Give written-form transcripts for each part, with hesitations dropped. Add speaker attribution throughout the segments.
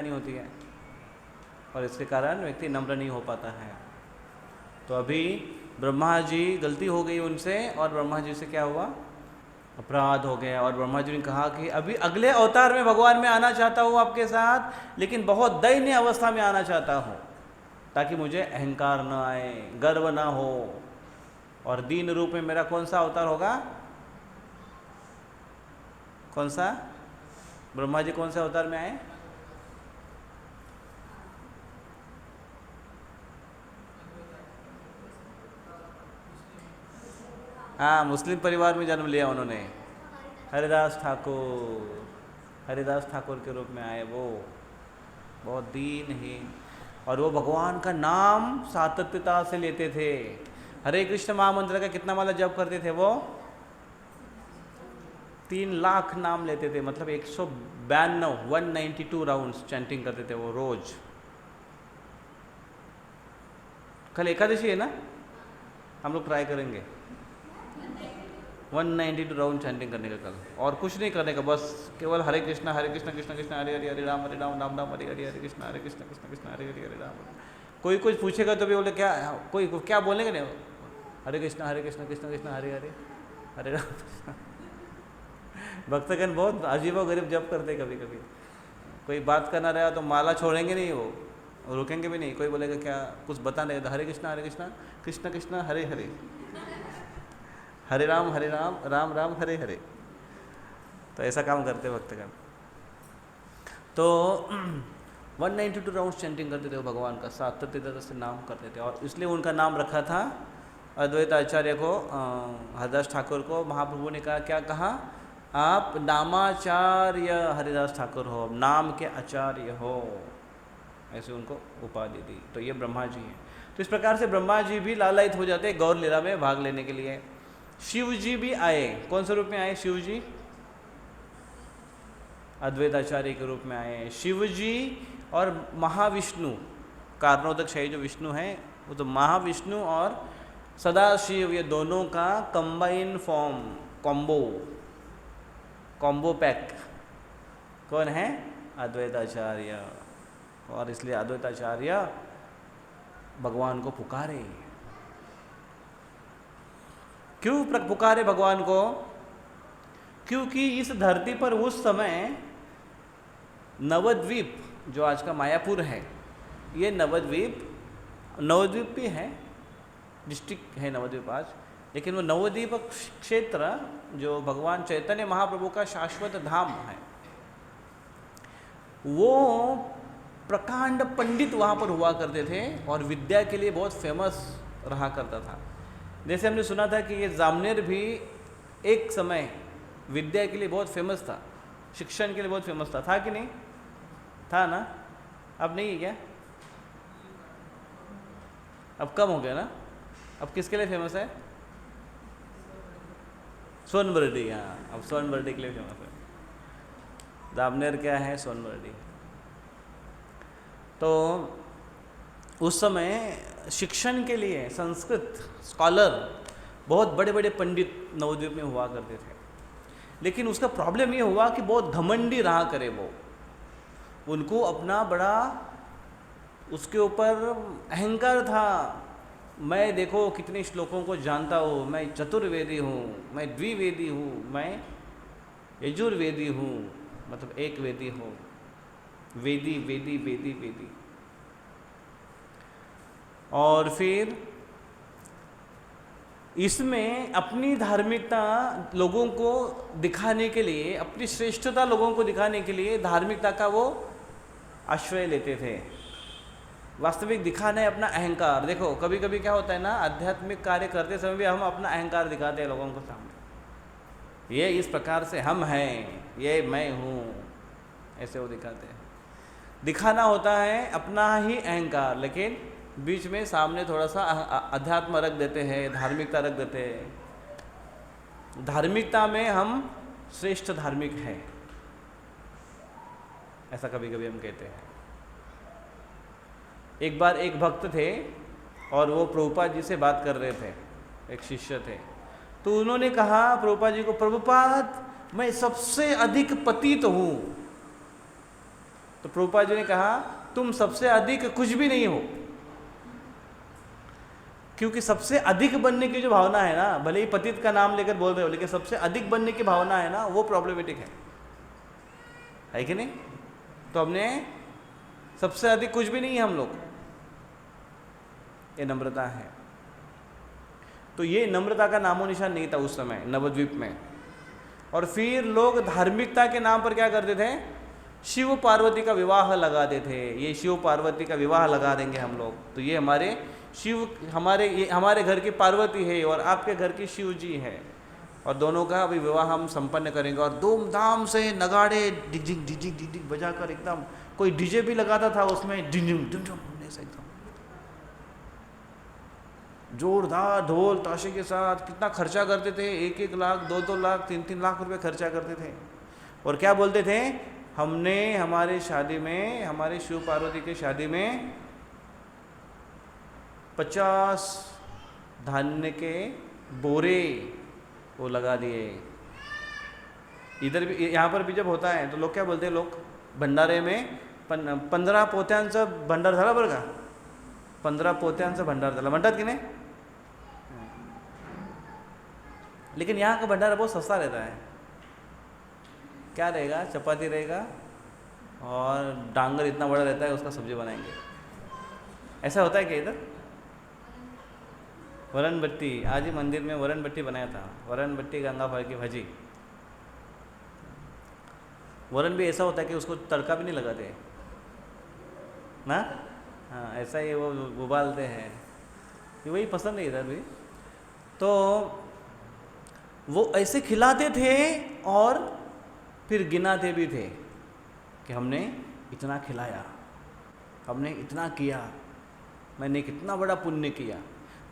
Speaker 1: नहीं होती है और इसके कारण व्यक्ति नम्र नहीं हो पाता है। तो अभी ब्रह्मा जी गलती हो गई उनसे और ब्रह्मा जी से क्या हुआ, अपराध हो गया। और ब्रह्मा जी ने कहा कि अभी अगले अवतार में भगवान मैं आना चाहता हूँ आपके साथ, लेकिन बहुत दयनीय अवस्था में आना चाहता हूँ ताकि मुझे अहंकार न आए, गर्व ना हो। और दीन रूप में मेरा कौन सा अवतार होगा, कौन सा, ब्रह्मा जी कौन से अवतार में आए, हाँ मुस्लिम परिवार में जन्म लिया उन्होंने, हरिदास ठाकुर, हरिदास ठाकुर के रूप में आए वो, बहुत दीनहीन। और वो भगवान का नाम सातत्यता से लेते थे। हरे कृष्ण महामंत्र का कितना माला जप करते थे वो, 3 लाख नाम लेते थे, मतलब 192 192 राउंड्स चैंटिंग करते थे वो रोज। कल एकादशी है ना, हम लोग ट्राई करेंगे 192 राउंड चैंटिंग करने का कल, और कुछ नहीं करने का, बस केवल हरे कृष्ण कृष्ण कृष्ण हरे हरे, हरे राम राम राम हरे हरे, हरे कृष्ण कृष्ण कृष्ण हरे हरे, हरे राम। कोई कुछ पूछेगा तो भी बोले क्या, कोई क्या बोलेंगे नहीं, हरे कृष्ण कृष्ण कृष्ण हरे हरे, हरे राम। भक्तगण बहुत अजीब व गरीब जप करते कभी कभी, कोई बात करना रहा तो माला छोड़ेंगे नहीं, वो रुकेंगे भी नहीं। कोई बोलेगा क्या कुछ बता नहीं, हरे कृष्ण कृष्ण कृष्ण हरे हरे, हरे राम राम राम हरे हरे। तो ऐसा काम करते भक्तगण। तो 192 राउंड चैंटिंग करते थे वो भगवान का, सातत्यता से नाम करते थे। और इसलिए उनका नाम रखा था अद्वैत आचार्य को, हरिदास ठाकुर को महाप्रभु ने कहा, क्या कहा, आप नामाचार्य हरिदास ठाकुर हो, नाम के आचार्य हो, ऐसे उनको उपाधि दी। तो ये ब्रह्मा जी हैं। तो इस प्रकार से ब्रह्मा जी भी लालायित हो जाते गौर लीला में भाग लेने के लिए। शिव जी भी आए, कौन से रूप में आए शिव जी, अद्वैताचार्य के रूप में आए शिव जी। और महाविष्णु, कारणोदक जो विष्णु हैं वो तो महाविष्णु और सदाशिव, ये दोनों का कंबाइन फॉर्म, कॉम्बो पैक कौन है, अद्वैताचार्य। और इसलिए अद्वैताचार्य भगवान को पुकारे। क्यों पुकारे भगवान को, क्योंकि इस धरती पर उस समय नवद्वीप, जो आज का मायापुर है, ये नवद्वीप भी है, डिस्ट्रिक्ट है नवद्वीप आज, लेकिन वो नवद्वीप क्षेत्र जो भगवान चैतन्य महाप्रभु का शाश्वत धाम है, वो प्रकांड पंडित वहाँ पर हुआ करते थे और विद्या के लिए बहुत फेमस रहा करता था। जैसे हमने सुना था कि ये जामनेर भी एक समय विद्या के लिए बहुत फेमस था, शिक्षण के लिए बहुत फेमस था कि नहीं था ना, अब नहीं है क्या, अब कम हो गया ना, अब किसके लिए फेमस है, सोनबर्डी, हाँ अब सोनबर्डी के लिए फेमस है। जामनेर क्या है, सोनबर्डी। तो उस समय शिक्षण के लिए संस्कृत स्कॉलर बहुत बड़े बड़े पंडित नवद्वीप में हुआ करते थे। लेकिन उसका प्रॉब्लम ये हुआ कि बहुत घमंडी रहा करे वो, उनको अपना बड़ा उसके ऊपर अहंकार था। मैं देखो कितने श्लोकों को जानता हूँ, मैं चतुर्वेदी हूँ, मैं द्विवेदी हूँ, मैं यजुर्वेदी हूँ, मतलब एक वेदी हूँ, वेदी वेदी वेदी वेदी। और फिर इसमें अपनी धार्मिकता लोगों को दिखाने के लिए, अपनी श्रेष्ठता लोगों को दिखाने के लिए धार्मिकता का वो आश्रय लेते थे। वास्तविक दिखाना है अपना अहंकार। देखो कभी कभी क्या होता है ना, आध्यात्मिक कार्य करते समय भी हम अपना अहंकार दिखाते हैं लोगों को सामने, ये इस प्रकार से हम हैं, ये मैं हूँ, ऐसे वो दिखाते हैं। दिखाना होता है अपना ही अहंकार, लेकिन बीच में सामने थोड़ा सा अध्यात्म रख देते हैं, धार्मिकता रख देते हैं। धार्मिकता में हम श्रेष्ठ धार्मिक हैं, ऐसा कभी कभी हम कहते हैं। एक बार एक भक्त थे और वो प्रभुपाद जी से बात कर रहे थे, एक शिष्य थे। तो उन्होंने कहा प्रभुपाद जी को, प्रभुपाद मैं सबसे अधिक पतित हूँ, तो प्रभुपाद जी ने कहा तुम सबसे अधिक कुछ भी नहीं हो, क्योंकि सबसे अधिक बनने की जो भावना है ना, भले ही पतित का नाम लेकर बोल रहे हो, लेकिन सबसे अधिक बनने की भावना है ना, वो प्रॉब्लमेटिक है कि नहीं? तो हमने सबसे अधिक कुछ भी नहीं है हम लोग, ये नम्रता है। तो ये नम्रता का नामो निशान नहीं था उस समय नवद्वीप में। और फिर लोग धार्मिकता के नाम पर क्या करते थे, शिव पार्वती का विवाह लगाते थे। ये शिव पार्वती का विवाह लगा देंगे हम लोग, तो ये हमारे शिव, हमारे घर की पार्वती है और आपके घर की शिव जी है, और दोनों का अभी विवाह हम संपन्न करेंगे। और धूमधाम से नगाड़े डिजिंग डिजिंग डिजिंग बजाकर, एकदम कोई डीजे भी लगाता था उसमें, डिंजुम डिंजुम ऐसा एकदम जोरदार ढोल ताशे के साथ। कितना खर्चा करते थे, 1-1 लाख 2-2 लाख 3-3 लाख रुपए खर्चा करते थे। और क्या बोलते थे, हमने हमारे शादी में, हमारे शिव पार्वती के शादी में 50 धान्य के बोरे वो लगा दिए। इधर भी, यहाँ पर भी जब होता है तो लोग क्या बोलते हैं, लोग भंडारे में 15 पोत्यांचं भंडार झाला बरं का, 15 पोत्यांचं भंडार झाला म्हणतात की नहीं? लेकिन यहाँ का भंडारा बहुत सस्ता रहता है। क्या रहेगा, चपाती रहेगा और डांगर इतना बड़ा रहता है, उसका सब्जी बनाएंगे। ऐसा होता है क्या इधर? वरण बट्टी, आज ही मंदिर में वरण बट्टी बनाया था, वरण बट्टी गंगा फल की भाजी। वरण भी ऐसा होता है कि उसको तड़का भी नहीं लगाते ना, हाँ ऐसा ही वो उबालते हैं, ये वही पसंद है इधर भी। तो वो ऐसे खिलाते थे और फिर गिनाते भी थे कि हमने इतना खिलाया, हमने इतना किया, मैंने कितना बड़ा पुण्य किया।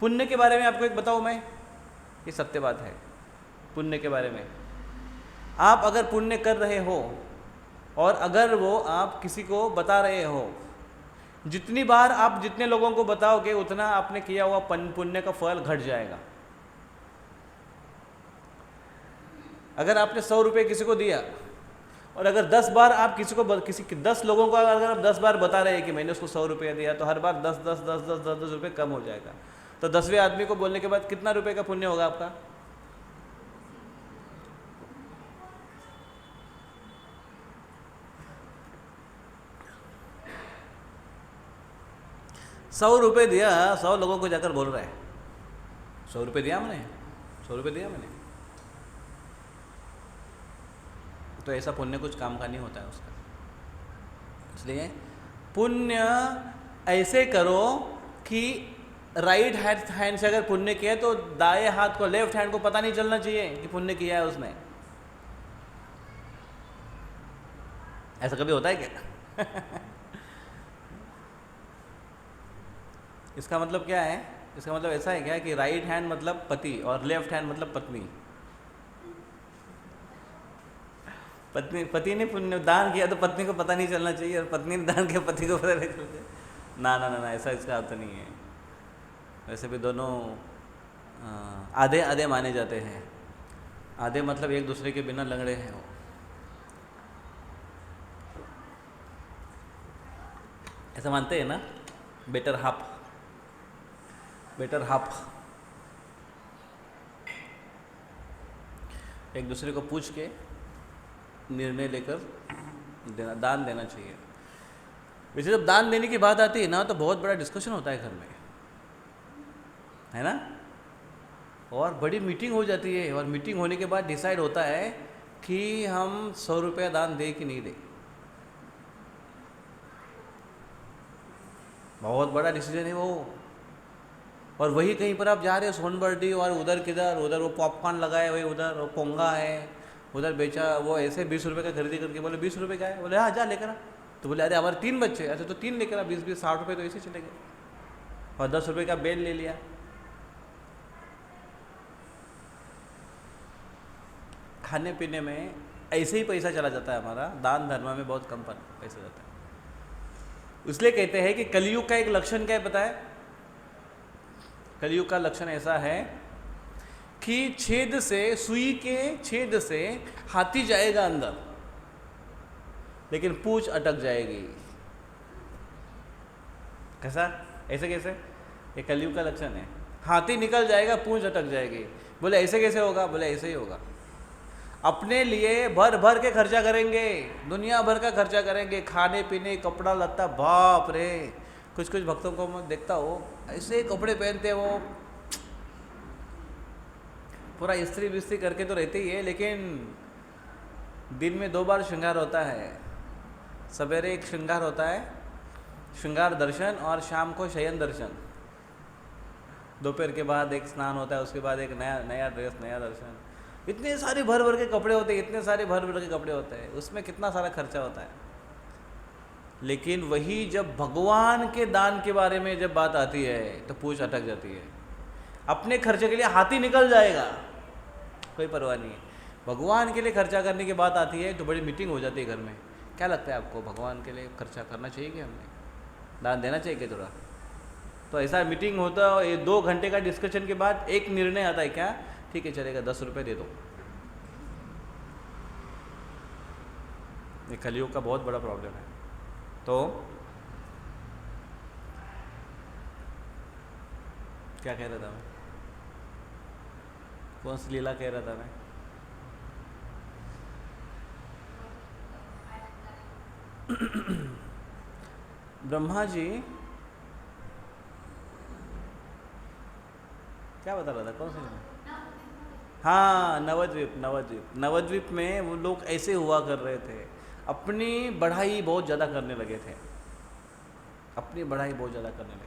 Speaker 1: पुण्य के बारे में आपको एक बताऊं मैं, ये सत्य बात है। पुण्य के बारे में, आप अगर पुण्य कर रहे हो और अगर वो आप किसी को बता रहे हो, जितनी बार आप जितने लोगों को बताओगे उतना आपने किया हुआ पुण्य का फल घट जाएगा। अगर आपने 100 रुपये किसी को दिया और अगर 10 बार आप किसी 10 लोगों को अगर आप 10 बार बता रहे हैं कि मैंने उसको 100 रुपया दिया, तो हर बार 10 रुपये कम हो जाएगा। तो 10वें आदमी को बोलने के बाद कितना रुपए का पुण्य होगा आपका? ₹100 दिया, 100 लोगों को जाकर बोल रहा है 100 रुपये दिया मैंने, 100 रुपये दिया मैंने। तो ऐसा पुण्य कुछ काम का नहीं होता है उसका। इसलिए पुण्य ऐसे करो कि राइट हैंड से अगर पुण्य किया तो दाएं हाथ को, लेफ्ट हैंड को पता नहीं चलना चाहिए कि पुण्य किया है उसने। ऐसा कभी होता है क्या? इसका मतलब क्या है? इसका मतलब ऐसा है क्या कि राइट हैंड मतलब पति और लेफ्ट हैंड मतलब पत्नी। पति ने पुण्य दान किया तो पत्नी को पता नहीं चलना चाहिए, और पत्नी ने दान किया पति को पता नहीं चलना चाहिए। ना, ऐसा इसका अर्थ नहीं है। वैसे भी दोनों आधे आधे माने जाते हैं। आधे मतलब एक दूसरे के बिना लंगड़े हैं वो। ऐसा मानते हैं ना, बेटर हाफ। एक दूसरे को पूछ के निर्णय लेकर दान देना चाहिए। वैसे जब दान देने की बात आती है ना, तो बहुत बड़ा डिस्कशन होता है घर में, है ना, और बड़ी मीटिंग हो जाती है। और मीटिंग होने के बाद डिसाइड होता है कि हम 100 रुपया दान दें कि नहीं दें। बहुत बड़ा डिसीजन है वो। और वही कहीं पर आप जा रहे हो सोनबर्डी, और उधर किधर, उधर वो पॉपकॉर्न लगाए, वही उधर वो पोंगा है, उधर बेचा वो ऐसे 20 रुपये का खरीदी करके। बोले 20 रुपये का है? बोले हाँ जा लेकर आ। तो बोले अरे हमारे 3 बच्चे, अच्छा तो 3 लेकर आ, 20-20 60 रुपये तो ऐसे चले गए। और 10 रुपये का बेल ले लिया। खाने पीने में ऐसे ही पैसा चला जाता है हमारा, दान धर्म में बहुत कम पैसा जाता है। इसलिए कहते हैं कि कलयुग का एक लक्षण क्या है पता है? कलयुग का लक्षण ऐसा है कि सुई के छेद से हाथी जाएगा अंदर, लेकिन पूंछ अटक जाएगी। कैसा? ऐसे कैसे? ये कलयुग का लक्षण है। हाथी निकल जाएगा, पूंछ अटक जाएगी। बोले ऐसे कैसे होगा? बोले ऐसे ही होगा। अपने लिए भर भर के खर्चा करेंगे, दुनिया भर का खर्चा करेंगे, खाने पीने, कपड़ा लत्ता, बाप रे। कुछ कुछ भक्तों को मैं देखता हूँ, ऐसे कपड़े पहनते वो, पूरा इस्त्री बिस्त्री करके तो रहते ही है, लेकिन दिन में 2 बार श्रृंगार होता है। सवेरे एक श्रृंगार होता है, श्रृंगार दर्शन, और शाम को शयन दर्शन। दोपहर के बाद एक स्नान होता है, उसके बाद एक नया ड्रेस, नया दर्शन। इतने सारे भर भर के कपड़े होते हैं, इतने सारे भर भर के कपड़े होते हैं, उसमें कितना सारा खर्चा होता है। लेकिन वही जब भगवान के दान के बारे में जब बात आती है तो पूंछ अटक जाती है। अपने खर्चे के लिए हाथी निकल जाएगा, कोई परवाह नहीं है। भगवान के लिए खर्चा करने की बात आती है तो बड़ी मीटिंग हो जाती है घर में। क्या लगता है आपको, भगवान के लिए खर्चा करना चाहिए कि हमने दान देना चाहिए क्या थोड़ा? तो ऐसा मीटिंग होता है, 2 घंटे का डिस्कशन के बाद एक निर्णय आता है, क्या ठीक है चलेगा, 10 रुपये दे दो। ये कलयुग का बहुत बड़ा प्रॉब्लम है। तो क्या कह रहा था मैं? कौन सी लीला कह रहा था मैं? ब्रह्मा जी क्या बता रहा था, कौन सी? हाँ, नवद्वीप। नवद्वीप में वो लोग ऐसे हुआ कर रहे थे, अपनी बढ़ाई बहुत ज़्यादा करने लगे थे, अपनी बढ़ाई बहुत ज़्यादा करने लगे थे।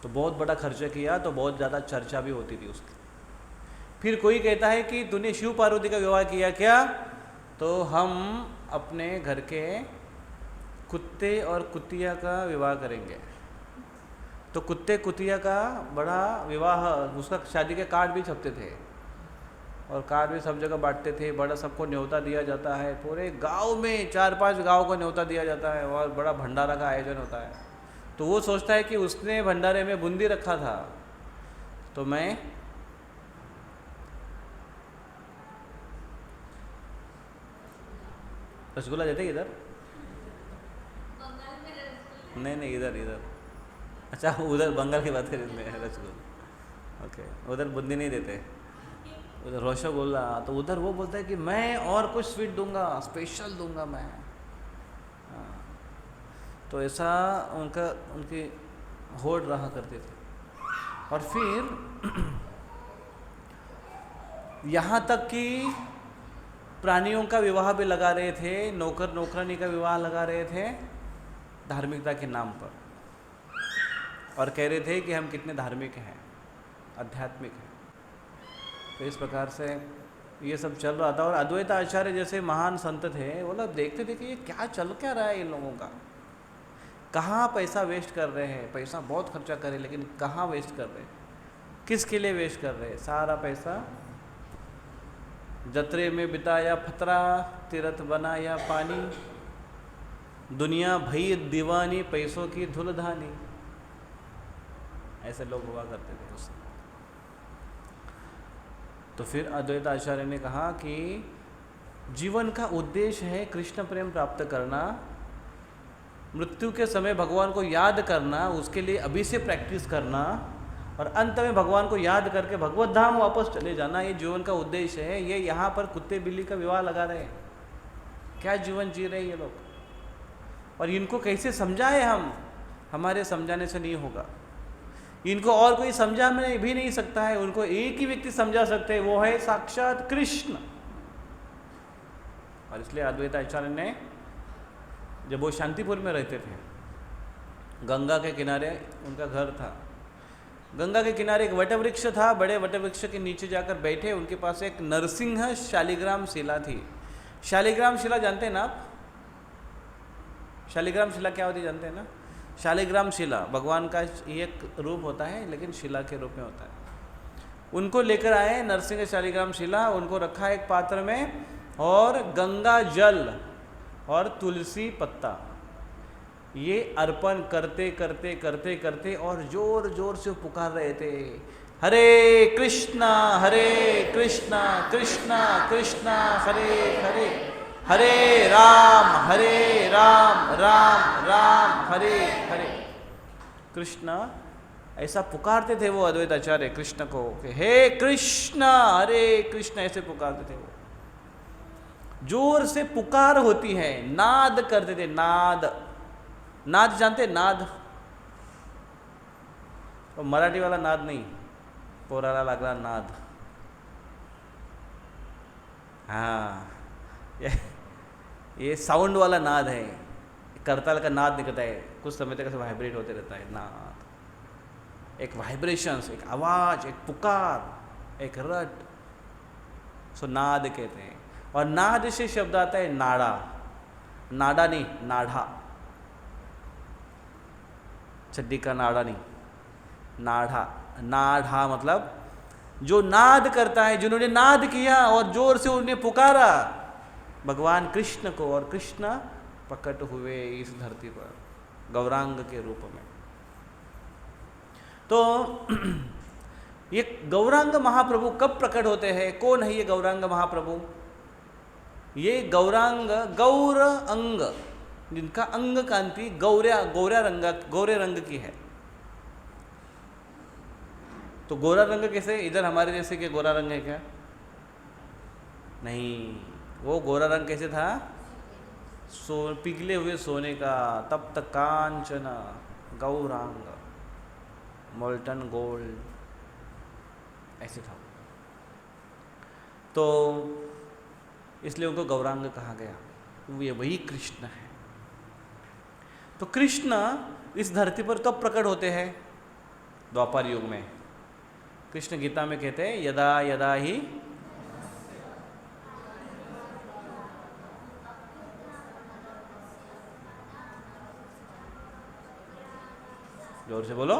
Speaker 1: तो बहुत बड़ा खर्चा किया तो बहुत ज़्यादा चर्चा भी होती थी उसकी। फिर कोई कहता है कि तूने शिव पार्वती का विवाह किया क्या? तो हम अपने घर के कुत्ते और कुतिया का विवाह करेंगे। तो कुत्ते कुतिया का बड़ा विवाह, उसका शादी के कार्ड भी छपते थे, और कार्ड भी सब जगह बांटते थे, बड़ा सबको न्योता दिया जाता है, पूरे गांव में 4-5 गांव को न्योता दिया जाता है, और बड़ा भंडारा का आयोजन होता है। तो वो सोचता है कि उसने भंडारे में बूंदी रखा था, तो मैं रसगुल्ला देते इधर? नहीं, इधर। अच्छा, उधर बंगाल की बात करें रसगुल्ला, ओके। उधर बूंदी नहीं देते, उधर रसगुल्ला। तो उधर वो बोलता है कि मैं और कुछ स्वीट दूंगा, स्पेशल दूंगा मैं। हाँ, तो ऐसा उनकी होड़ रहा करते थे। और फिर यहाँ तक कि प्राणियों का विवाह भी लगा रहे थे, नौकर नौकरानी का विवाह लगा रहे थे धार्मिकता के नाम पर, और कह रहे थे कि हम कितने धार्मिक हैं, आध्यात्मिक हैं। तो इस प्रकार से ये सब चल रहा था। और अद्वैत आचार्य जैसे महान संत थे, वो लोग देखते थे कि ये क्या रहा है इन लोगों का, कहाँ पैसा वेस्ट कर रहे हैं, पैसा बहुत खर्चा कर रहे हैं, लेकिन कहाँ वेस्ट कर रहे हैं, किसके लिए वेस्ट कर रहे हैं? सारा पैसा जत्रे में बिताया फतरा, तीर्थ बनाया पानी, दुनिया भई दीवानी, पैसों की धूलधानी। ऐसे लोग हुआ करते थे उस समय। तो फिर अद्वैत आचार्य ने कहा कि जीवन का उद्देश्य है कृष्ण प्रेम प्राप्त करना, मृत्यु के समय भगवान को याद करना, उसके लिए अभी से प्रैक्टिस करना, और अंत में भगवान को याद करके भगवत धाम वापस चले जाना। ये जीवन का उद्देश्य है। ये यहाँ पर कुत्ते बिल्ली का विवाह लगा रहे हैं, क्या जीवन जी रहे हैं ये लोग, और इनको कैसे समझाए हम? हमारे समझाने से नहीं होगा, इनको और कोई समझा में भी नहीं सकता है। उनको एक ही व्यक्ति समझा सकते हैं, वो है साक्षात कृष्ण। और इसलिए अद्वैत आचार्य ने, जब वो शांतिपुर में रहते थे, गंगा के किनारे उनका घर था, गंगा के किनारे एक वटवृक्ष था, बड़े वटवृक्ष के नीचे जाकर बैठे, उनके पास एक नरसिंह शालिग्राम शिला थी। शालिग्राम शिला जानते हैं ना आप? शालिग्राम शिला क्या होती है जानते हैं ना? शालिग्राम शिला भगवान का एक रूप होता है, लेकिन शिला के रूप में होता है। उनको लेकर आए नरसिंह शालिग्राम शिला, उनको रखा एक पात्र में, और गंगा जल और तुलसी पत्ता ये अर्पण करते करते करते करते, और जोर जोर से पुकार रहे थे, हरे कृष्णा कृष्णा कृष्णा हरे हरे, हरे राम राम राम हरे हरे। कृष्ण ऐसा पुकारते थे वो अद्वैत आचार्य कृष्ण को कि हे कृष्ण हरे कृष्ण, ऐसे पुकारते थे वो। जोर से पुकार होती है, नाद करते थे, नाद। नाद जानते, नाद? तो मराठी वाला नाद नहीं, पोराला लागला नाद। हाँ, ये साउंड वाला नाद है, करताल का नाद निकलता है, कुछ समय तक ऐसे वाइब्रेट होते रहता है नाद। एक वाइब्रेशंस, एक आवाज, एक पुकार, एक रट, सो नाद कहते हैं। और नाद से शब्द आता है नाड़ा, नाड़ा नहीं, नाढ़ा, चड्डी का नाड़ा नहीं, नाढ़ा। नाढ़ा मतलब जो नाद करता है, जिन्होंने नाद किया और जोर से उन्हें पुकारा भगवान कृष्ण को, और कृष्ण प्रकट हुए इस धरती पर गौरांग के रूप में। तो ये गौरांग महाप्रभु कब प्रकट होते हैं? कौन है ये गौरांग महाप्रभु? ये गौरांग, गौर अंग, जिनका अंग कांति गौरे रंग की है। तो गोरा रंग कैसे? इधर हमारे जैसे कि गोरा रंग है क्या? नहीं, वो गोरा रंग कैसे था? पिघले हुए सोने का, तप्त कांचन गौरांग, मोल्टन गोल्ड, ऐसे था। तो इसलिए उनको गौरांग कहा गया। ये वही कृष्ण है। तो कृष्ण इस धरती पर कब प्रकट होते हैं? द्वापर युग में। कृष्ण गीता में कहते हैं यदा यदा ही जोर से बोलो,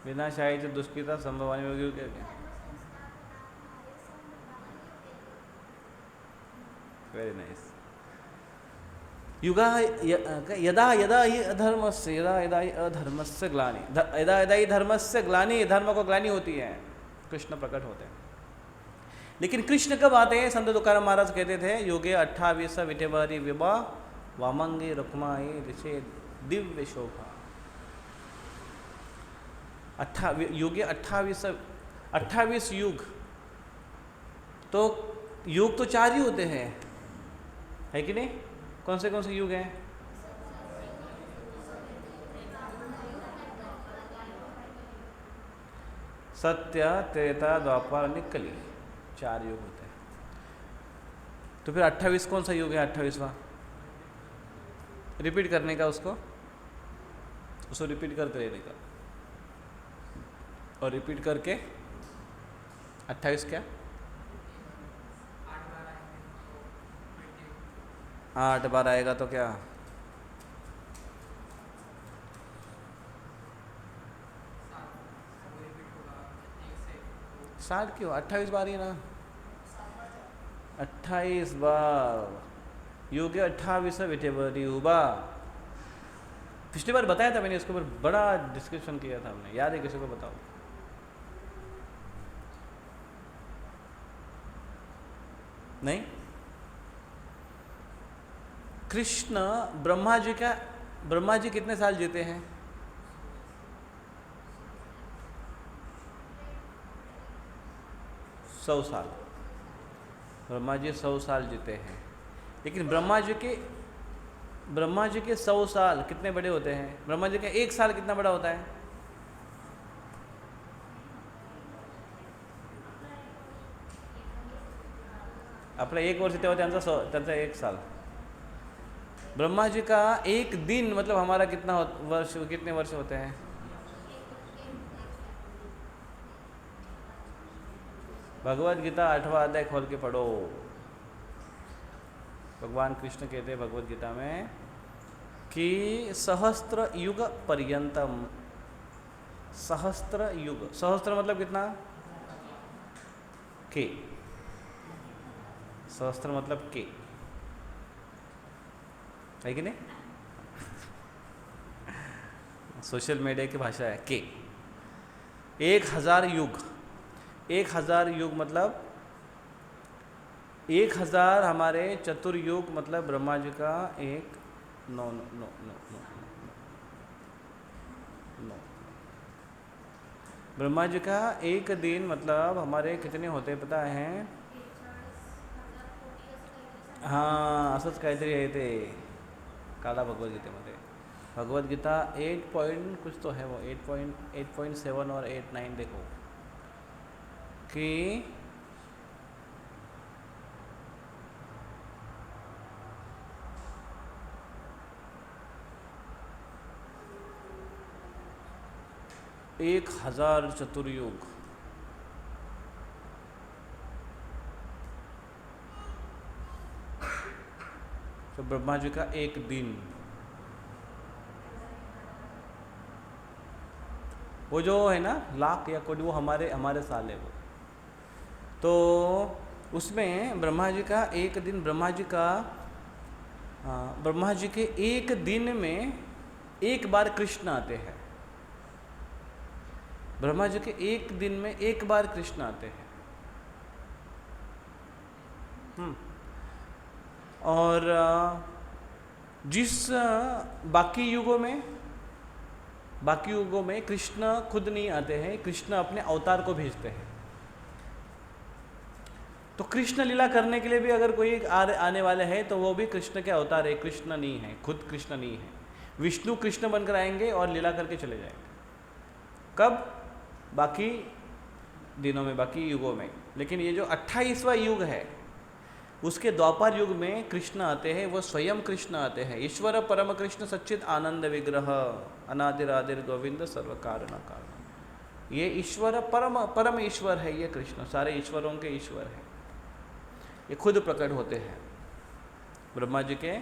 Speaker 1: विनाशाय च दुष्कृता संभवानि योगी क्या? Very nice. युगा यदा यदा ही अधर्मस्य, यदा यदा ही अधर्मस्य ग्लानि, यदा यदा ही धर्मस्य ग्लानि, धर्म को ग्लानि होती है, कृष्ण प्रकट होते हैं। लेकिन कृष्ण कब आते हैं? संत तुकाराम महाराज कहते थे योगे 28 विटेवारी विवाह वामंगी रुक्माई ऋषे दिव्य शोभा। योगे 28 युग। तो युग तो 4 ही होते हैं, है कि नहीं? कौन से युग हैं? सत्य, त्रेता, द्वापर, कली, 4 युग होते हैं। तो फिर 28 कौन सा युग है? 28वां रिपीट करने का, उसको रिपीट करते रहने का, और रिपीट करके 28 क्या? 8 बार आएगा तो क्या? 60 क्यों? 28 बार ही ना, 28 बार। योगे 28 विटेवरी हुआ। पिछली बार बताया था मैंने, इसके ऊपर बड़ा डिस्कशन किया था हमने, याद है किसी को? बताओ। नहीं? कृष्ण ब्रह्मा जी कितने साल जीते हैं? 100 साल। ब्रह्मा जी 100 साल जीते हैं। लेकिन ब्रह्मा जी के 100 साल कितने बड़े होते हैं? ब्रह्मा जी का 1 साल कितना बड़ा होता है? आपला 1 वर्ष तेव्हा त्यांचा 1 साल। ब्रह्मा जी का 1 दिन मतलब हमारा कितने वर्ष होते हैं? भगवद गीता 8वां अध्याय खोल के पढ़ो। भगवान कृष्ण कहते हैं भगवद गीता में कि सहस्त्र युग पर्यंतम। सहस्त्र युग, सहस्त्र मतलब कितना? के। सहस्त्र मतलब के, है कि नहीं? सोशल मीडिया की भाषा है के। 1000 युग। 1000 युग मतलब 1000 हमारे चतुर्युग मतलब ब्रह्मा जी का एक no no no no no no Brahma ji का एक दिन मतलब हमारे कितने होते हैं पता है? हां असंच काहीतरी आहे ते काला भगवद्गीतेमध्ये भगवद्गीता 8 पॉइंट कुछ तो है वो 8.7 और 8.9 देखो कि 1000 चतुर्युग तो ब्रह्मा जी का एक दिन वो जो है ना लाख या कोटि वो हमारे हमारे साल है वो तो उसमें ब्रह्मा जी का एक दिन ब्रह्मा जी का ब्रह्मा जी के एक दिन में एक बार कृष्ण आते हैं ब्रह्मा जी के एक दिन में एक बार कृष्ण आते हैं और जिस बाकी युगों में कृष्ण खुद नहीं आते हैं कृष्ण अपने अवतार को भेजते हैं तो कृष्ण लीला करने के लिए भी अगर कोई आने वाले हैं तो वो भी कृष्ण के अवतार है कृष्ण नहीं है खुद कृष्ण नहीं है विष्णु कृष्ण बनकर आएंगे और लीला करके चले जाएंगे कब बाकी दिनों में बाकी युगों में लेकिन ये जो 28वां युग है उसके द्वापर युग में कृष्ण आते हैं वो स्वयं कृष्ण आते हैं ईश्वर परम कृष्ण सच्चित आनंद विग्रह अनादिरादिर गोविंद सर्व कारण कारण ये ईश्वर परम ईश्वर है ये कृष्ण सारे ईश्वरों के ईश्वर है ये खुद प्रकट होते हैं ब्रह्मा जी के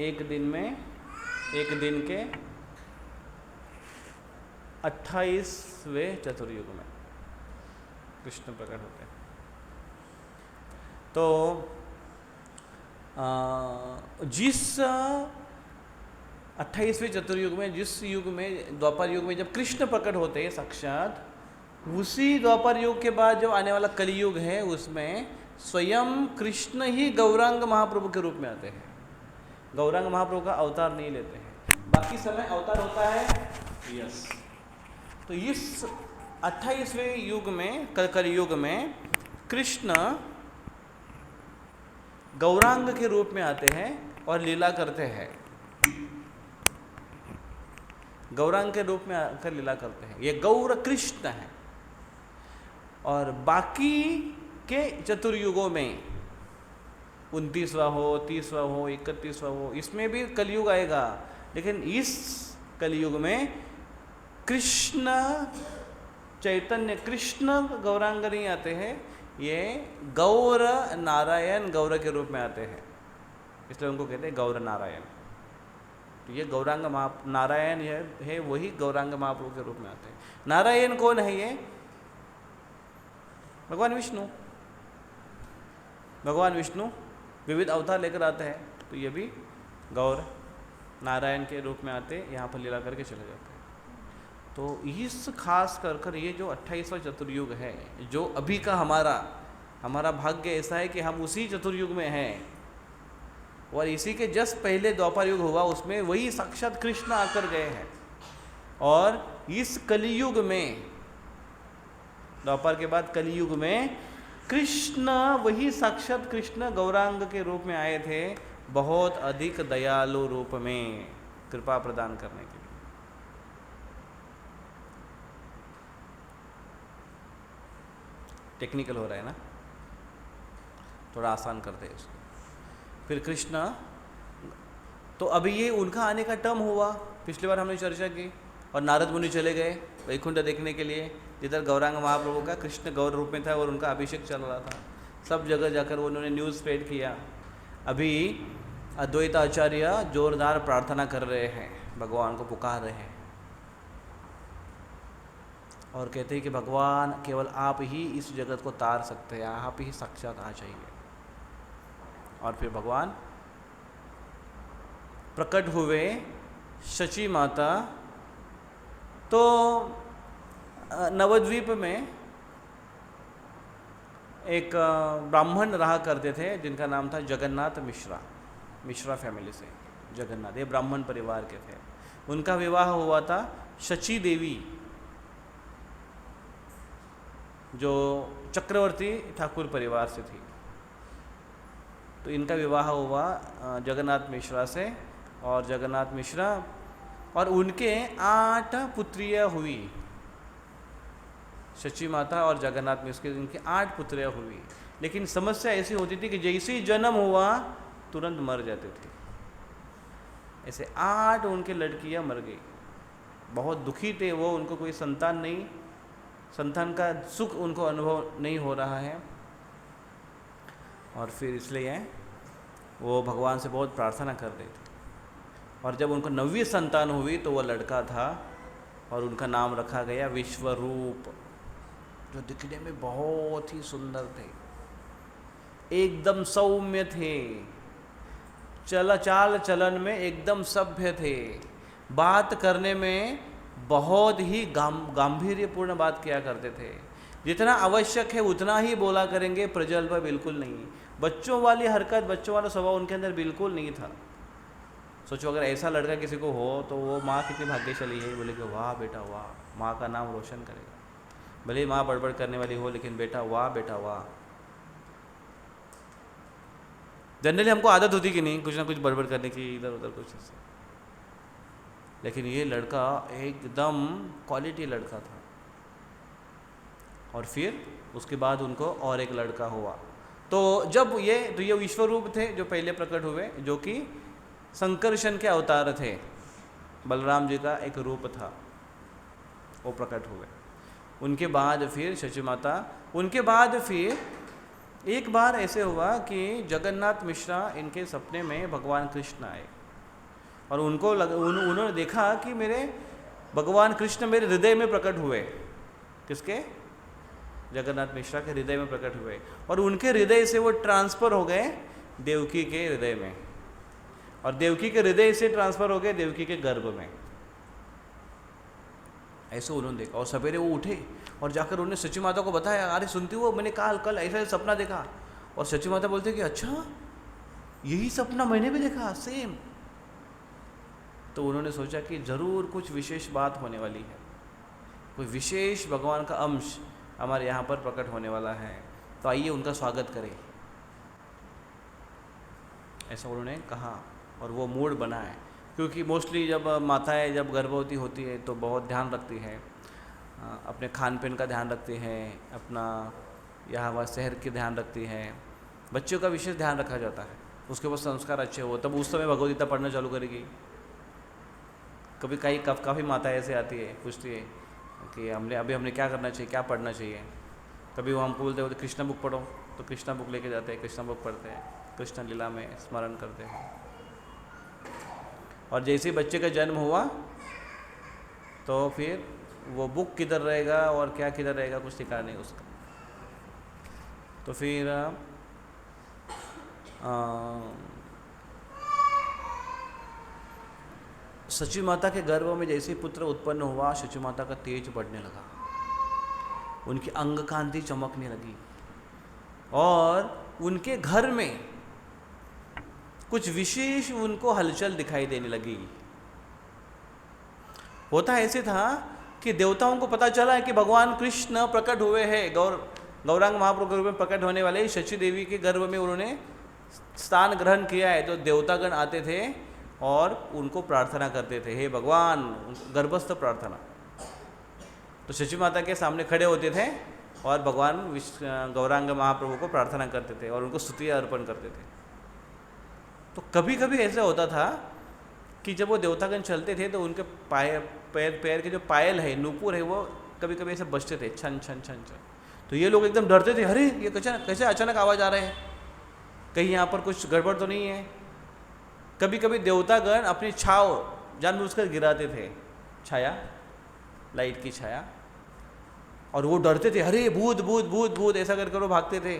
Speaker 1: एक दिन के 28वें चतुर्युग में कृष्ण प्रकट होते हैं तो जिस 28वें चतुर्युग में जिस युग में द्वापर युग में जब कृष्ण प्रकट होते हैं साक्षात उसी द्वापर युग के बाद जो आने वाला कलियुग है उसमें स्वयं कृष्ण ही गौरांग महाप्रभु के रूप में आते हैं गौरांग महाप्रभु का अवतार नहीं लेते हैं बाकी समय अवतार होता है यस तो इस 28वें युग में कलियुग में कृष्ण गौरांग के रूप में आते हैं और लीला करते हैं गौरांग के रूप में आकर लीला करते हैं ये गौर कृष्ण है और बाकी के चतुर्युगों में 29वां हो 30वां हो 31वां हो इसमें भी कलियुग आएगा लेकिन इस कलियुग में कृष्ण चैतन्य कृष्ण गौरांग नहीं आते हैं ये गौर नारायण गौर के रूप में आते हैं इसलिए उनको कहते हैं गौर नारायण तो ये गौरांग नारायण है वही गौरांग महाप्रभु के रूप में आते हैं नारायण कौन है ये भगवान विष्णु विविध अवतार लेकर आते हैं तो ये भी गौर नारायण के रूप में आते यहाँ पर लीला करके चले जाते हैं तो इस खास कर ये जो 28वां चतुर्युग है जो अभी का हमारा भाग्य ऐसा है कि हम उसी चतुर्युग में हैं और इसी के जस्ट पहले द्वापर युग हुआ उसमें वही साक्षात कृष्ण आकर गए हैं और इस कलियुग में द्वापर के बाद कलियुग में कृष्ण वही साक्षात कृष्ण गौरांग के रूप में आए थे बहुत अधिक दयालु रूप में कृपा प्रदान करने के लिए टेक्निकल हो रहा है ना थोड़ा आसान करते हैं इसको फिर कृष्ण तो अभी ये उनका आने का टर्म हुआ पिछली बार हमने चर्चा की और नारद मुनि चले गए वैकुंठ देखने के लिए जिधर गौरांग महाप्रभु का कृष्ण गौर रूप में था और उनका अभिषेक चल रहा था सब जगह जाकर उन्होंने न्यूज़ स्प्रेड किया अभी अद्वैत आचार्य जोरदार प्रार्थना कर रहे हैं भगवान को पुकार रहे हैं और कहते हैं कि भगवान केवल आप ही इस जगत को तार सकते हैं आप ही साक्षात आ जाइए और फिर भगवान प्रकट हुए शची माता तो नवद्वीप में एक ब्राह्मण रहा करते थे जिनका नाम था जगन्नाथ मिश्रा, मिश्रा फैमिली से जगन्नाथ, ये ब्राह्मण परिवार के थे। उनका विवाह हुआ था शची देवी, जो चक्रवर्ती ठाकुर परिवार से थी। तो इनका विवाह हुआ जगन्नाथ मिश्रा से, और जगन्नाथ मिश्रा और उनके 8 पुत्रियाँ हुई। शची माता और जगन्नाथ मिश्र के इनकी 8 पुत्रियाँ हुई। लेकिन समस्या ऐसी होती थी कि जैसे ही जन्म हुआ तुरंत मर जाते थे। ऐसे 8 उनके लड़कियाँ मर गई। बहुत दुखी थे वो, उनको कोई संतान नहीं, संतान का सुख उनको अनुभव नहीं हो रहा है। और फिर इसलिए वो भगवान से बहुत प्रार्थना कर रहे थे। और जब उनको 9वीं संतान हुई तो वो लड़का था, और उनका नाम रखा गया विश्वरूप, जो दिखने में बहुत ही सुंदर थे, एकदम सौम्य थे, चाल चलन में एकदम सभ्य थे, बात करने में बहुत ही गांभीर्यपूर्ण बात किया करते थे। जितना आवश्यक है उतना ही बोला करेंगे, प्रजल्प बिल्कुल नहीं। बच्चों वाली हरकत, बच्चों वाला स्वभाव उनके अंदर बिल्कुल नहीं था। सोचो अगर ऐसा लड़का किसी को हो तो वो माँ कितनी भाग्यशाली है, बोले कि वाह बेटा वाह, माँ का नाम रोशन करेगा। भले माँ बड़बड़ करने वाली हो, लेकिन बेटा वाह, बेटा वाह। जनरली हमको आदत होती कि नहीं कुछ ना कुछ बड़बड़ करने की, इधर उधर कुछ ऐसे, लेकिन ये लड़का एकदम क्वालिटी लड़का था। और फिर उसके बाद उनको और एक लड़का हुआ। तो जब ये विश्वरूप थे जो पहले प्रकट हुए, जो कि संकर्षण के अवतार थे, बलराम जी का एक रूप था, वो प्रकट हुए। उनके बाद फिर शची माता, उनके बाद फिर एक बार ऐसे हुआ कि जगन्नाथ मिश्रा इनके सपने में भगवान कृष्ण आए, और उनको उन्होंने देखा कि मेरे भगवान कृष्ण मेरे हृदय में प्रकट हुए। किसके? जगन्नाथ मिश्रा के हृदय में प्रकट हुए, और उनके हृदय से वो ट्रांसफ़र हो गए देवकी के हृदय में, और देवकी के हृदय से ट्रांसफ़र हो गए देवकी के गर्भ में। ऐसे उन्होंने देखा, और सवेरे वो उठे और जाकर उन्होंने सची माता को बताया, अरे सुनती हो मैंने कल ऐसा सपना देखा। और सची माता बोलते कि अच्छा यही सपना मैंने भी देखा सेम। तो उन्होंने सोचा कि ज़रूर कुछ विशेष बात होने वाली है, कोई विशेष भगवान का अंश हमारे यहाँ पर प्रकट होने वाला है, तो आइए उनका स्वागत करें। ऐसा उन्होंने कहा, और वो मूड बना है। क्योंकि मोस्टली जब माताएं जब गर्भवती होती है तो बहुत ध्यान रखती है, अपने खान पीन का ध्यान रखती हैं, अपना यहाँ वह शहर के ध्यान रखती हैं, बच्चों का विशेष ध्यान रखा जाता है। उसके बाद संस्कार अच्छे हो तब उस समय भगवद गीता पढ़ना चालू करेगी। कभी काफ़ी माताएं ऐसे आती है, पूछती है कि हमने क्या करना चाहिए, क्या पढ़ना चाहिए। कभी वो हमको बोलते हैं कृष्णा बुक पढ़ो, तो कृष्णा बुक लेके जाते हैं, कृष्णा बुक पढ़ते हैं, कृष्ण लीला में स्मरण करते हैं। और जैसे ही बच्चे का जन्म हुआ तो फिर वो बुक किधर रहेगा और क्या किधर रहेगा, कुछ ठिकाना नहीं उसका। तो फिर शची माता के गर्भ में जैसे ही पुत्र उत्पन्न हुआ, शची माता का तेज बढ़ने लगा, उनकी अंग कांति चमकने लगी, और उनके घर में कुछ विशेष उनको हलचल दिखाई देने लगी। होता ऐसे था कि देवताओं को पता चला है कि भगवान कृष्ण प्रकट हुए हैं, गौरांग महाप्रभु के रूप में प्रकट होने वाले शची देवी के गर्भ में उन्होंने स्थान ग्रहण किया है। तो देवतागण आते थे और उनको प्रार्थना करते थे, हे भगवान, गर्भस्थ प्रार्थना। तो शची माता के सामने खड़े होते थे और भगवान गौरांग महाप्रभु को प्रार्थना करते थे और उनको स्तुतियाँ अर्पण करते थे। तो कभी कभी ऐसा होता था कि जब वो देवतागण चलते थे तो उनके पैर के जो पायल है, नूपुर है, वो कभी कभी ऐसे बजते थे छन छन छन छन। तो ये लोग एकदम डरते थे, अरे ये कैसे अचानक आवाज़ आ रहे हैं, कहीं यहाँ पर कुछ गड़बड़ तो नहीं है। कभी कभी देवतागण अपनी छाव जानबूझकर गिराते थे, छाया, लाइट की छाया, और वो डरते थे, अरे भूत भूत भूत भूत ऐसा करके वो भागते थे।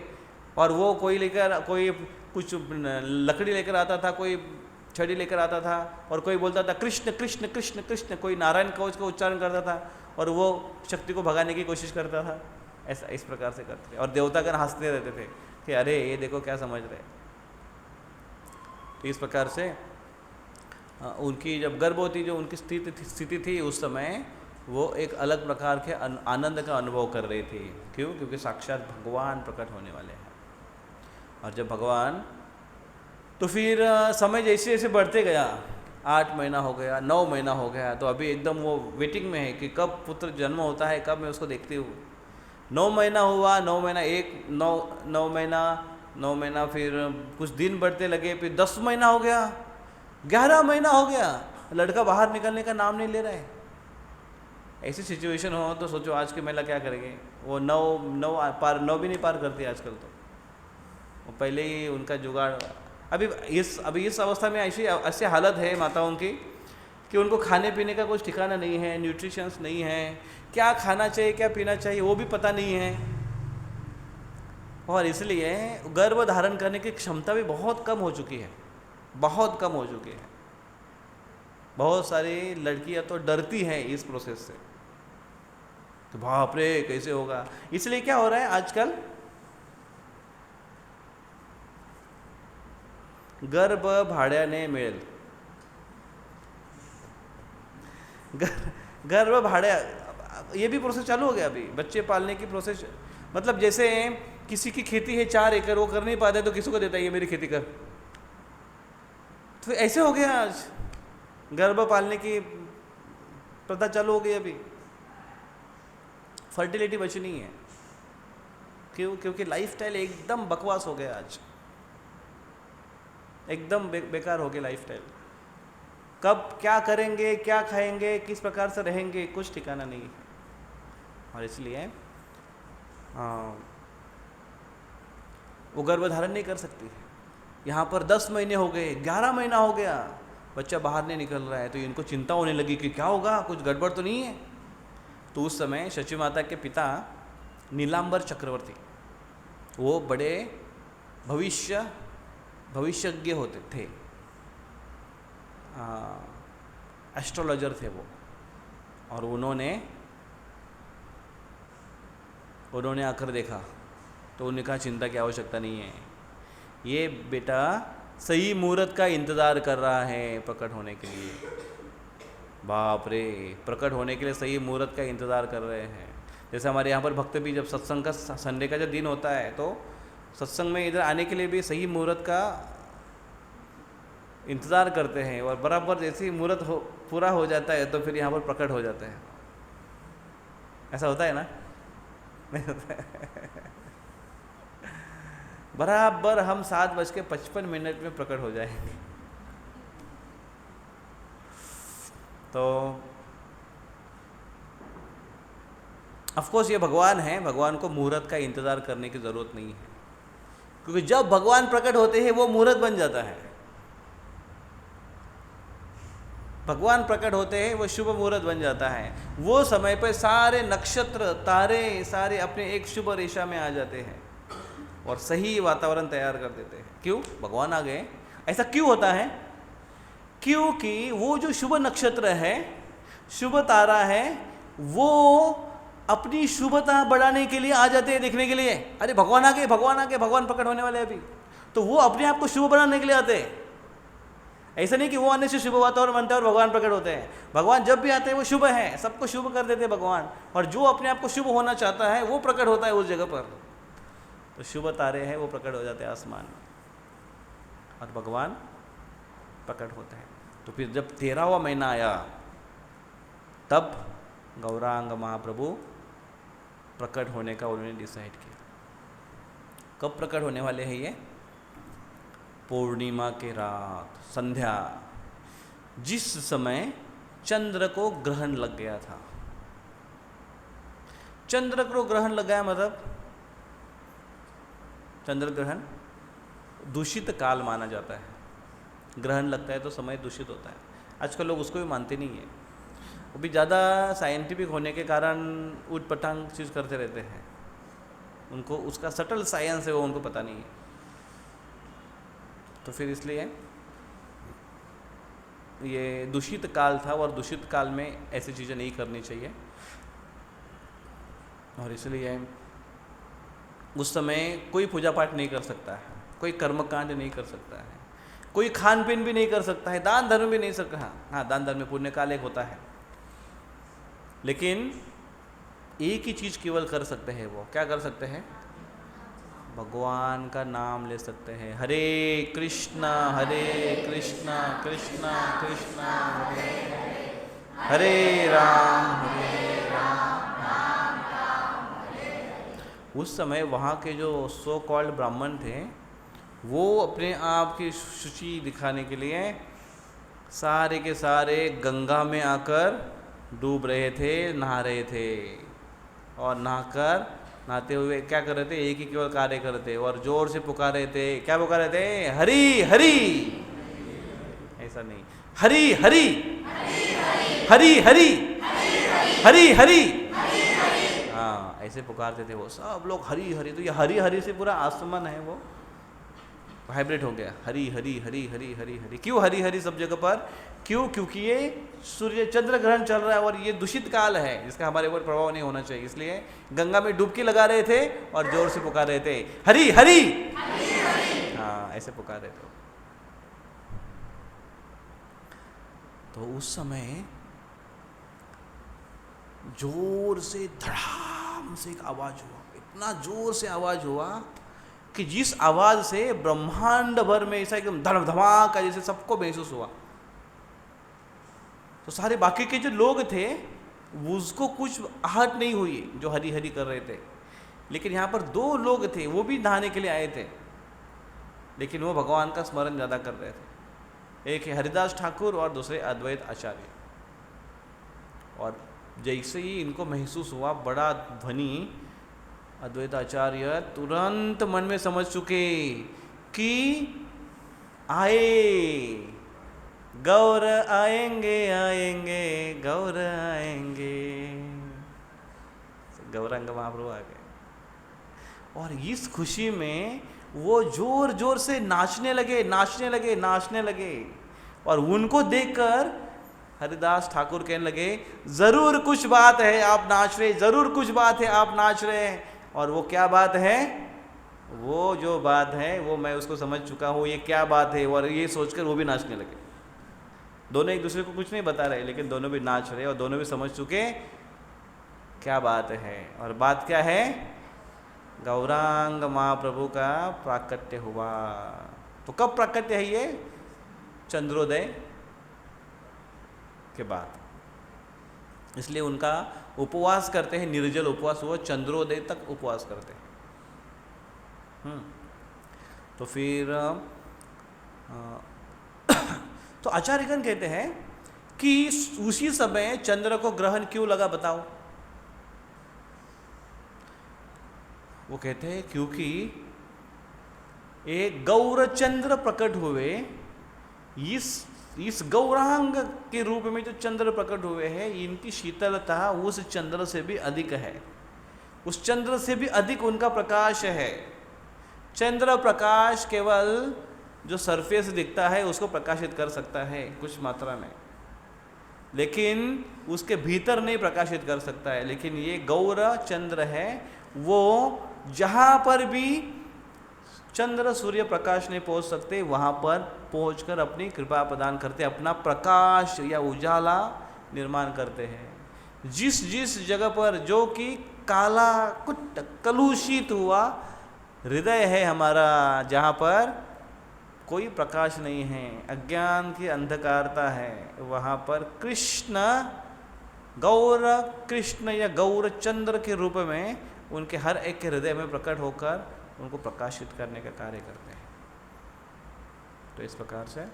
Speaker 1: और वो कोई कुछ लकड़ी लेकर आता था, कोई छड़ी लेकर आता था, और कोई बोलता था कृष्ण कृष्ण कृष्ण कृष्ण, कोई नारायण कवच का उच्चारण करता था और वो शक्ति को भगाने की कोशिश करता था। ऐसा इस प्रकार से करते थे। और देवतागण हंसते रहते थे कि अरे ये देखो क्या समझ रहे। तो इस प्रकार से उनकी जब गर्भवती जो उनकी स्थिति थी उस समय वो एक अलग प्रकार के आनंद का अनुभव कर रही थी। क्यों? क्योंकि साक्षात भगवान प्रकट होने वाले हैं। और जब भगवान, तो फिर समय जैसे जैसे बढ़ते गया, 8 महीना हो गया, 9 महीना हो गया, तो अभी एकदम वो वेटिंग में है कि कब पुत्र जन्म होता है, कब मैं उसको देखती हूँ। 9 महीना हुआ, 9 महीना 9 महीना, फिर कुछ दिन बढ़ते लगे, फिर 10 महीना हो गया, 11 महीना हो गया, लड़का बाहर निकलने का नाम नहीं ले रहा है। ऐसी सिचुएशन हो तो सोचो आज की महिला क्या करेंगे। वो 9 भी नहीं पार करती आजकल। तो वो पहले ही उनका जुगाड़। अभी इस अवस्था में ऐसी हालत है माताओं की कि उनको खाने पीने का कुछ ठिकाना नहीं है, न्यूट्रिशंस नहीं है, क्या खाना चाहिए क्या पीना चाहिए वो भी पता नहीं है। और इसलिए गर्भ धारण करने की क्षमता भी बहुत कम हो चुकी है, बहुत कम हो चुकी है। बहुत सारी लड़कियां तो डरती हैं इस प्रोसेस से, तो बाप रे कैसे होगा। इसलिए क्या हो रहा है आजकल, गर्भ भाड्याने मिळेल, गर्भ भाड्या, ये भी प्रोसेस चालू हो गया अभी बच्चे पालने की प्रोसेस। मतलब जैसे किसी की खेती है 4 एकड़, वो कर नहीं पाते तो किसी को देता है ये मेरी खेती कर। तो ऐसे हो गया आज, गर्भ पालने की प्रथा चालू हो गई अभी। फर्टिलिटी बची नहीं है। क्यों? क्योंकि लाइफस्टाइल एकदम बकवास हो गया आज, एकदम बेकार हो गया लाइफस्टाइल। कब क्या करेंगे, क्या खाएंगे, किस प्रकार से रहेंगे, कुछ ठिकाना नहीं है। और इसलिए वो गर्भधारण नहीं कर सकती। यहाँ पर 10 महीने हो गए, 11 महीना हो गया, बच्चा बाहर नहीं निकल रहा है, तो इनको चिंता होने लगी कि क्या होगा, कुछ गड़बड़ तो नहीं है। तो उस समय शची माता के पिता नीलांबर चक्रवर्ती, वो बड़े भविष्यज्ञ होते थे, एस्ट्रोलॉजर थे वो। और उन्होंने आकर देखा तो उन्होंने कहा चिंता की आवश्यकता नहीं है, ये बेटा सही मुहूर्त का इंतज़ार कर रहा है प्रकट होने के लिए। बाप रे, प्रकट होने के लिए सही मुहूर्त का इंतज़ार कर रहे हैं। जैसे हमारे यहाँ पर भक्त भी जब सत्संग का संडे का जब दिन होता है तो सत्संग में इधर आने के लिए भी सही मुहूर्त का इंतज़ार करते हैं। और बराबर जैसे ही मुहूर्त पूरा हो जाता है तो फिर यहाँ पर प्रकट हो जाते हैं। ऐसा होता है ना? नहीं होता है। बराबर हम 7:55 में प्रकट हो जाएंगे। तो ऑफकोर्स ये भगवान है, भगवान को मुहूर्त का इंतज़ार करने की ज़रूरत नहीं है, क्योंकि जब भगवान प्रकट होते हैं वो मुहूर्त बन जाता है। भगवान प्रकट होते हैं वो शुभ मुहूर्त बन जाता है। वो समय पर सारे नक्षत्र तारे सारे अपने एक शुभ रेखा में आ जाते हैं और सही वातावरण तैयार कर देते हैं। क्यों? भगवान आ गए। ऐसा क्यों होता है? क्योंकि वो जो शुभ नक्षत्र है, शुभ तारा है, वो अपनी शुभता बढ़ाने के लिए आ जाते हैं देखने के लिए। अरे भगवान आ गए, भगवान आ गए, भगवान प्रकट होने वाले अभी, तो वो अपने आप को शुभ बनाने के लिए आते हैं। ऐसा नहीं कि वो आने से शुभ वातावरण बनता है और भगवान प्रकट होते हैं। भगवान जब भी आते हैं वो शुभ है, सबको शुभ कर देते हैं भगवान, और जो अपने आप को शुभ होना चाहता है वो प्रकट होता है उस जगह पर। तो शुभ तारे हैं वो प्रकट हो जाते हैं आसमान में और भगवान प्रकट होते हैं। तो फिर जब 13वां महीना आया तब गौरांग महाप्रभु प्रकट होने का उन्होंने डिसाइड किया। कब प्रकट होने वाले हैं ये? पूर्णिमा के रात, संध्या, जिस समय चंद्र को ग्रहण लग गया था। चंद्र को ग्रहण लग गया मतलब चंद्र ग्रहण दूषित काल माना जाता है। ग्रहण लगता है तो समय दूषित होता है। आजकल लोग उसको भी मानते नहीं है, वो भी ज़्यादा साइंटिफिक होने के कारण ऊट पटांग चीज़ करते रहते हैं। उनको उसका सटल साइंस है वो उनको पता नहीं है। तो फिर इसलिए ये दूषित काल था और दूषित काल में ऐसी चीज़ें नहीं करनी चाहिए। और इसलिए उस समय कोई पूजा पाठ नहीं कर सकता है, कोई कर्मकांड नहीं कर सकता है, कोई खान पीन भी नहीं कर सकता है, दान धर्म भी नहीं सकता। हाँ, दान धर्म में पुण्य काल एक होता है, लेकिन एक ही चीज़ केवल कर सकते हैं। वो क्या कर सकते हैं? भगवान का नाम ले सकते हैं। हरे कृष्णा कृष्णा कृष्णा हरे हरे राम। उस समय वहाँ के जो सो कॉल्ड ब्राह्मण थे, वो अपने आप की शुचि दिखाने के लिए सारे के सारे गंगा में आकर डूब रहे थे, नहा रहे थे, और नहाते हुए क्या कर रहे थे? एक ही केवल कार्य कर रहे थे और जोर से पुकार रहे थे। क्या पुकार रहे थे? हरि हरि। ऐसा नहीं, हरि हरि हरि हरि हरि हरि। हाँ, ऐसे पुकारते थे वो सब लोग, हरि हरि। तो ये हरि हरि से पूरा आसमान है वो वाइब्रेट हो गया, हरि हरि हरि हरि हरि हरि। क्यों हरि हरि सब जगह पर? क्यों? क्योंकि ये सूर्य चंद्र ग्रहण चल रहा है और ये दूषित काल है, जिसका हमारे ऊपर प्रभाव नहीं होना चाहिए। इसलिए गंगा में डुबकी लगा रहे थे और जोर से पुकार रहे थे, हरि हरि। हाँ, ऐसे पुकार रहे थे। तो उस समय जोर से धड़ाम से एक आवाज हुआ, इतना जोर से आवाज हुआ कि जिस आवाज से ब्रह्मांड भर में ऐसा एकदम धड़ धमाका जैसे सबको महसूस हुआ। तो सारे बाकी के जो लोग थे उसको कुछ आहट नहीं हुई जो हरि हरि कर रहे थे, लेकिन यहाँ पर दो लोग थे, वो भी नहाने के लिए आए थे, लेकिन वो भगवान का स्मरण ज़्यादा कर रहे थे। एक है हरिदास ठाकुर और दूसरे अद्वैत आचार्य। और जैसे ही इनको महसूस हुआ बड़ा ध्वनि, अद्वैत आचार्य तुरंत मन में समझ चुके कि आए गौर आएंगे आएंगे गौर आएंगे। गौरांग महाप्रभु आ गए और इस खुशी में वो जोर जोर से नाचने लगे। और उनको देखकर हरिदास ठाकुर कहने लगे, जरूर कुछ बात है आप नाच रहे, जरूर कुछ बात है आप नाच रहे हैं। और वो क्या बात है? वो जो बात है वो मैं उसको समझ चुका हूँ, ये क्या बात है। और ये सोचकर वो भी नाचने लगे। दोनों एक दूसरे को कुछ नहीं बता रहे, लेकिन दोनों भी नाच रहे और दोनों भी समझ चुके क्या बात है। और बात क्या है? गौरांग महाप्रभु का प्राकट्य हुआ। तो कब प्राकट्य है ये? चंद्रोदय के बाद। इसलिए उनका उपवास करते हैं, निर्जल उपवास, वो चंद्रोदय तक उपवास करते हैं। तो फिर तो आचार्यगण कहते हैं कि उसी समय चंद्र को ग्रहण क्यों लगा, बताओ? वो कहते हैं क्योंकि एक गौरचंद्र प्रकट हुए। इस गौरांग के रूप में जो चंद्र प्रकट हुए हैं, इनकी शीतलता उस चंद्र से भी अधिक है, उस चंद्र से भी अधिक उनका प्रकाश है। चंद्र प्रकाश केवल जो सरफेस दिखता है उसको प्रकाशित कर सकता है कुछ मात्रा में, लेकिन उसके भीतर नहीं प्रकाशित कर सकता है। लेकिन ये गौर चंद्र है, वो जहाँ पर भी चंद्र सूर्य प्रकाश नहीं पहुँच सकते वहाँ पर पहुँचकर अपनी कृपा प्रदान करते, अपना प्रकाश या उजाला निर्माण करते हैं। जिस जगह पर जो कि काला कुछ कलुषित हुआ हृदय है हमारा, जहाँ पर कोई प्रकाश नहीं है, अज्ञान की अंधकारता है, वहाँ पर कृष्ण गौर कृष्ण या गौर चंद्र के रूप में उनके हर एक के हृदय में प्रकट होकर उनको प्रकाशित करने का कार्य करते हैं। तो इस प्रकार से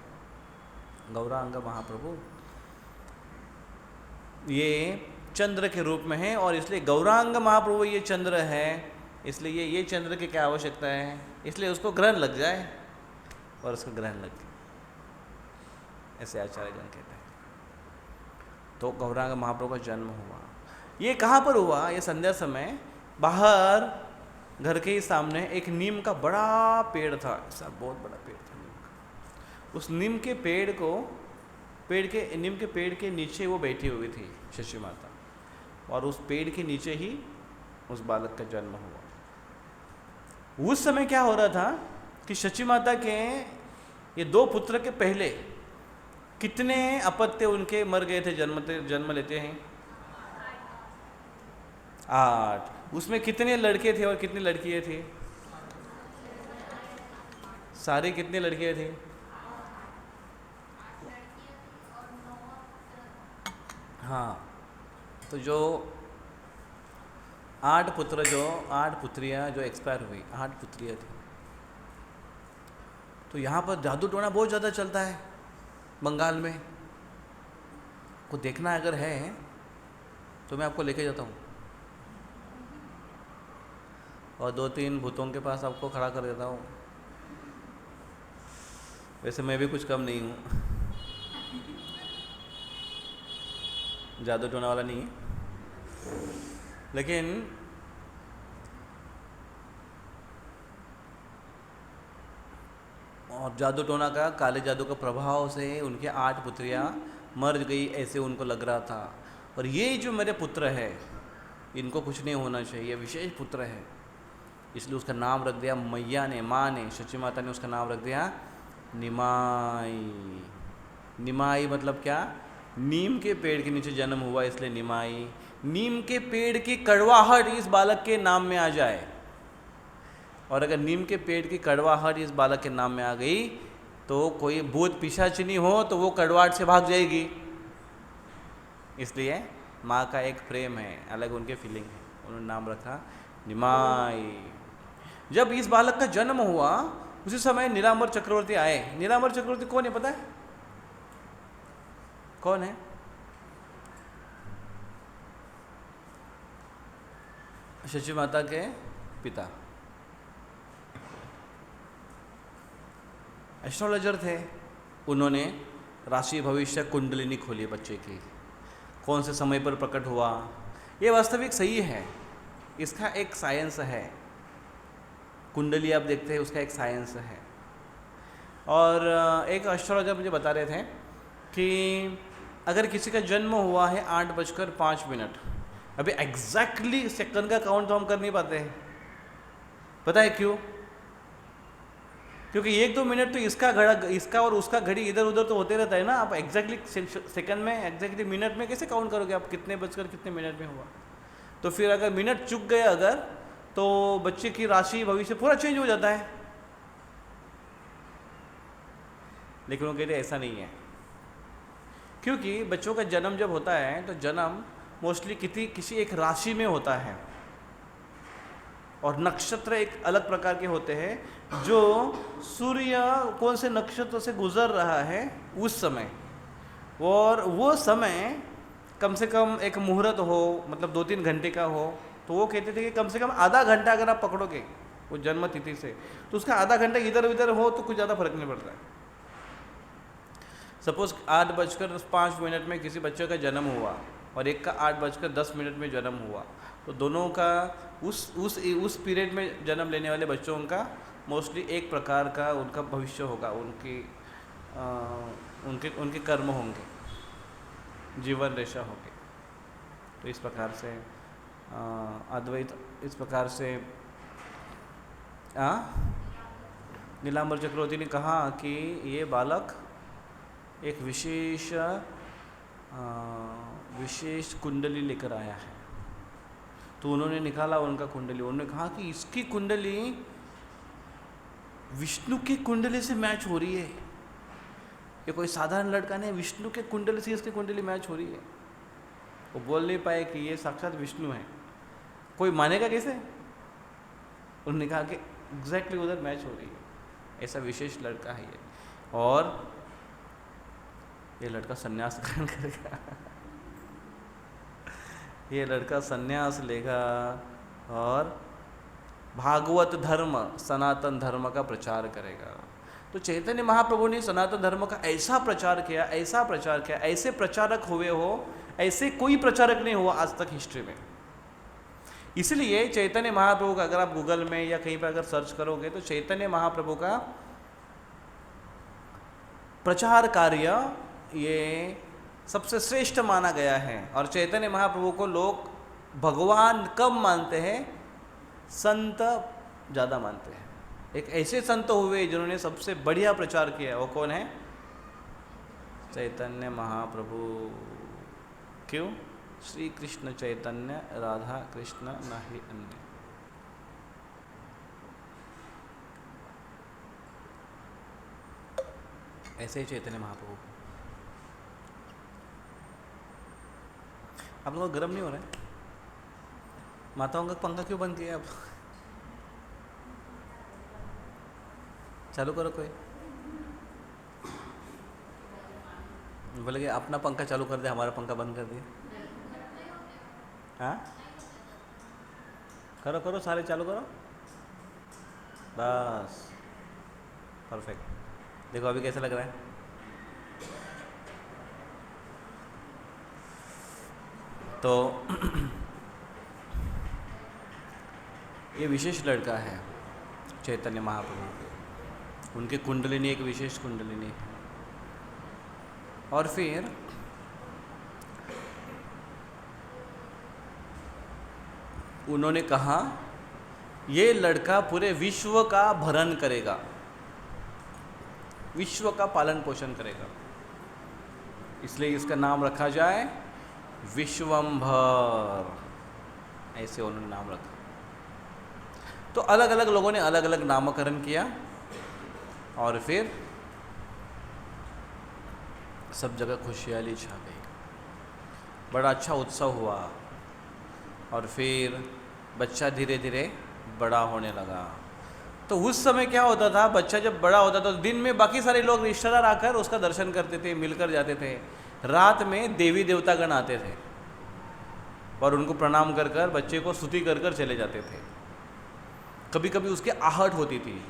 Speaker 1: गौरांग महाप्रभु ये चंद्र के रूप में है, और इसलिए गौरांग महाप्रभु ये चंद्र है, इसलिए ये चंद्र की क्या आवश्यकता है? इसलिए उसको ग्रहण लग जाए और उसको ग्रहण लग गया, ऐसे आचार्यगण कहते हैं। तो गौरांग महाप्रभु का जन्म हुआ। ये कहाँ पर हुआ? ये संध्या समय बाहर घर के ही सामने एक नीम का बड़ा पेड़ था, ऐसा बहुत बड़ा पेड़ था नीम का। उस नीम के पेड़ के नीचे वो बैठी हुई थी शशि माता, और उस पेड़ के नीचे ही उस बालक का जन्म हुआ। उस समय क्या हो रहा था कि शची माता के ये 2 पुत्र के पहले कितने अपत्य उनके मर गए थे जन्म लेते हैं? 8। उसमें कितने लड़के थे और कितनी लड़कियां थी? सारे कितने लड़कियां थी? हाँ, तो जो 8 पुत्रियां जो एक्सपायर हुई, 8 पुत्रियां थी। तो यहाँ पर जादू टोना बहुत ज़्यादा चलता है बंगाल में। को देखना अगर है तो मैं आपको लेके जाता हूँ और 2-3 भूतों के पास आपको खड़ा कर देता हूँ। वैसे मैं भी कुछ कम नहीं हूँ, जादू टोना वाला नहीं है, लेकिन और जादू टोना का, काले जादू का प्रभाव से उनके 8 पुत्रियाँ मर गई ऐसे उनको लग रहा था। और ये जो मेरे पुत्र है इनको कुछ नहीं होना चाहिए, विशेष पुत्र है, इसलिए उसका नाम रख दिया मैया ने, माँ ने, शची माता ने उसका नाम रख दिया निमाई। निमाई मतलब क्या? नीम के पेड़ के नीचे जन्म हुआ इसलिए निमाई। नीम के पेड़ की कड़वाहट इस बालक के नाम में आ जाए, और अगर नीम के पेड़ की कड़वाहट इस बालक के नाम में आ गई तो कोई भूत पिशाचिनी हो तो वो कड़वाहट से भाग जाएगी। इसलिए माँ का एक प्रेम है, अलग उनके फीलिंग है, उन्होंने नाम रखा निमाई। जब इस बालक का जन्म हुआ उसी समय नीलांबर चक्रवर्ती आए। नीलांबर चक्रवर्ती कौन है पता है? कौन है? शची माता के पिता, एस्ट्रोलॉजर थे। उन्होंने राशि भविष्य कुंडलिनी खोली बच्चे की, कौन से समय पर प्रकट हुआ। ये वास्तविक सही है, इसका एक साइंस है। कुंडली आप देखते हैं उसका एक साइंस है। और एक एस्ट्रोलॉजर मुझे बता रहे थे कि अगर किसी का जन्म हुआ है 8:05, अभी एग्जैक्टली सेकंड का काउंट तो हम कर नहीं पाते हैं। पता है क्यों? क्योंकि 1-2 मिनट तो इसका और उसका घड़ी इधर उधर तो होते रहता है ना। आप एग्जैक्टली सेकंड में, एग्जैक्टली मिनट में कैसे काउंट करोगे आप? कितने बजकर कितने मिनट में हुआ? तो फिर अगर मिनट चूक गए अगर, तो बच्चे की राशि भविष्य पूरा चेंज हो जाता है। लेकिन वो कहते ऐसा नहीं है, क्योंकि बच्चों का जन्म जब होता है तो जन्म मोस्टली किसी एक राशि में होता है, और नक्षत्र एक अलग प्रकार के होते हैं। जो सूर्य कौन से नक्षत्र से गुजर रहा है उस समय, और वो समय कम से कम एक मुहूर्त हो, मतलब 2-3 घंटे का हो, तो वो कहते थे कि कम से कम आधा घंटा अगर आप पकड़ोगे वो जन्म तिथि से, तो उसका आधा घंटा इधर उधर हो तो कुछ ज़्यादा फर्क नहीं पड़ता है। सपोज 8:05 में किसी बच्चे का जन्म हुआ और एक का 8:10 में जन्म हुआ, तो दोनों का उस पीरियड में जन्म लेने वाले बच्चों का मोस्टली एक प्रकार का उनका भविष्य होगा, उनके कर्म होंगे, जीवन रेशा होगी। तो इस प्रकार से अद्वैत, इस प्रकार से नीलांबर चक्रवर्ती ने कहा कि ये बालक एक विशेष कुंडली लेकर आया है। तो उन्होंने निकाला उनका कुंडली, उन्होंने कहा कि इसकी कुंडली विष्णु की कुंडली से मैच हो रही है। ये कोई साधारण लड़का नहीं, विष्णु के कुंडली से इसकी कुंडली मैच हो रही है। वो बोल नहीं पाए कि ये साक्षात विष्णु है, कोई मानेगा कैसे? उन्होंने कहा कि एग्जैक्टली उधर मैच हो रही है, ऐसा विशेष लड़का है ये, और ये लड़का संन्यास ग्रहण करेगा। ये लड़का संन्यास लेगा और भागवत धर्म, सनातन धर्म का प्रचार करेगा। तो चैतन्य महाप्रभु ने सनातन धर्म का ऐसा प्रचार किया, ऐसे प्रचारक हुए हो, ऐसे कोई प्रचारक नहीं हुआ आज तक हिस्ट्री में। इसलिए चैतन्य महाप्रभु का अगर आप गूगल में या कहीं पर अगर सर्च करोगे तो चैतन्य महाप्रभु का प्रचार कार्य ये सबसे श्रेष्ठ माना गया है। और चैतन्य महाप्रभु को लोग भगवान कब मानते हैं? संत ज़्यादा मानते हैं। एक ऐसे संत हुए जिन्होंने सबसे बढ़िया प्रचार किया, वो कौन है? चैतन्य महाप्रभु। क्यों? श्री कृष्ण चैतन्य राधा कृष्ण नहीं अन्य। ऐसे ही चैतन्य महाप्रभु। आप लोगों को गर्म नहीं हो रहा है? माताओं का पंखा क्यों बंद किया आप? चालू करो कोई। बोले कि अपना पंखा चालू कर दे, हमारा पंखा बंद कर दिया। हाँ, करो करो, सारे चालू करो, बस परफेक्ट। देखो अभी कैसा लग रहा है? तो ये विशेष लड़का है चैतन्य महाप्रभु। उनकी कुंडलिनी एक विशेष कुंडलिनी है। और फिर उन्होंने कहा ये लड़का पूरे विश्व का भरण करेगा, विश्व का पालन पोषण करेगा, इसलिए इसका नाम रखा जाए विश्वंभर। ऐसे उन्होंने नाम रखा। तो अलग अलग लोगों ने अलग अलग नामकरण किया और फिर सब जगह खुशहाली छा गई, बड़ा अच्छा उत्सव हुआ। और फिर बच्चा धीरे धीरे बड़ा होने लगा। तो उस समय क्या होता था, बच्चा जब बड़ा होता था तो दिन में बाकी सारे लोग रिश्तेदार आकर उसका दर्शन करते थे, मिलकर जाते थे। रात में देवी देवतागण आते थे और उनको प्रणाम कर कर बच्चे को स्तुति कर कर चले जाते थे। कभी कभी उसकी आहट होती थी,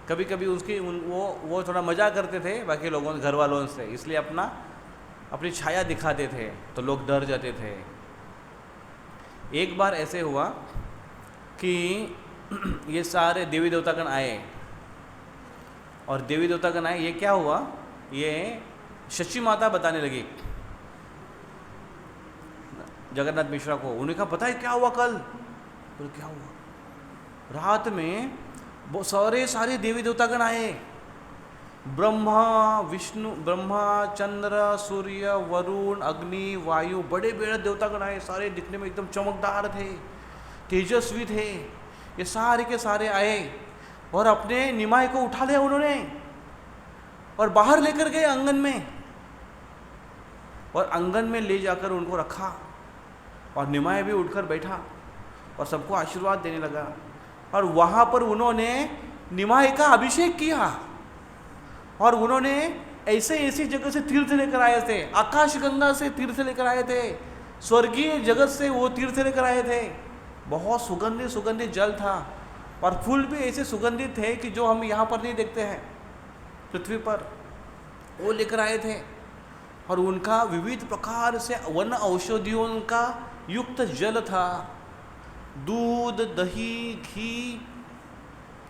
Speaker 1: कभी कभी उसकी वो थोड़ा मजा करते थे बाकी लोगों घर वालों से, इसलिए अपनी छाया दिखाते थे तो लोग डर जाते थे। एक बार ऐसे हुआ कि ये सारे देवी देवतागण आए और देवी देवतागण आए, ये क्या हुआ, ये शची माता बताने लगी जगन्नाथ मिश्रा को। उन्हें कहा पता है क्या हुआ कल? बोले क्या हुआ? रात में वो सारे देवी देवतागण आए, ब्रह्मा विष्णु, ब्रह्मा चंद्र सूर्य वरुण अग्नि वायु, बड़े बड़े देवतागण आए। सारे दिखने में एकदम चमकदार थे, तेजस्वी थे। ये सारे के सारे आए और अपने निमाय को उठा लिया उन्होंने और बाहर लेकर गए आंगन में, और आंगन में ले जाकर उनको रखा और निमाय भी उठकर बैठा और सबको आशीर्वाद देने लगा। और वहाँ पर उन्होंने निमाय का अभिषेक किया और उन्होंने ऐसी जगह से तीर्थ लेकर आए थे, आकाश गंगा से तीर्थ लेकर आए थे, स्वर्गीय जगत से वो तीर्थ लेकर आए थे। बहुत सुगंधित सुगंधित जल था और फूल भी ऐसे सुगंधित थे कि जो हम यहाँ पर नहीं देखते हैं पृथ्वी पर, वो लेकर आए थे। और उनका विविध प्रकार से वन औषधियों का युक्त जल था, दूध दही घी,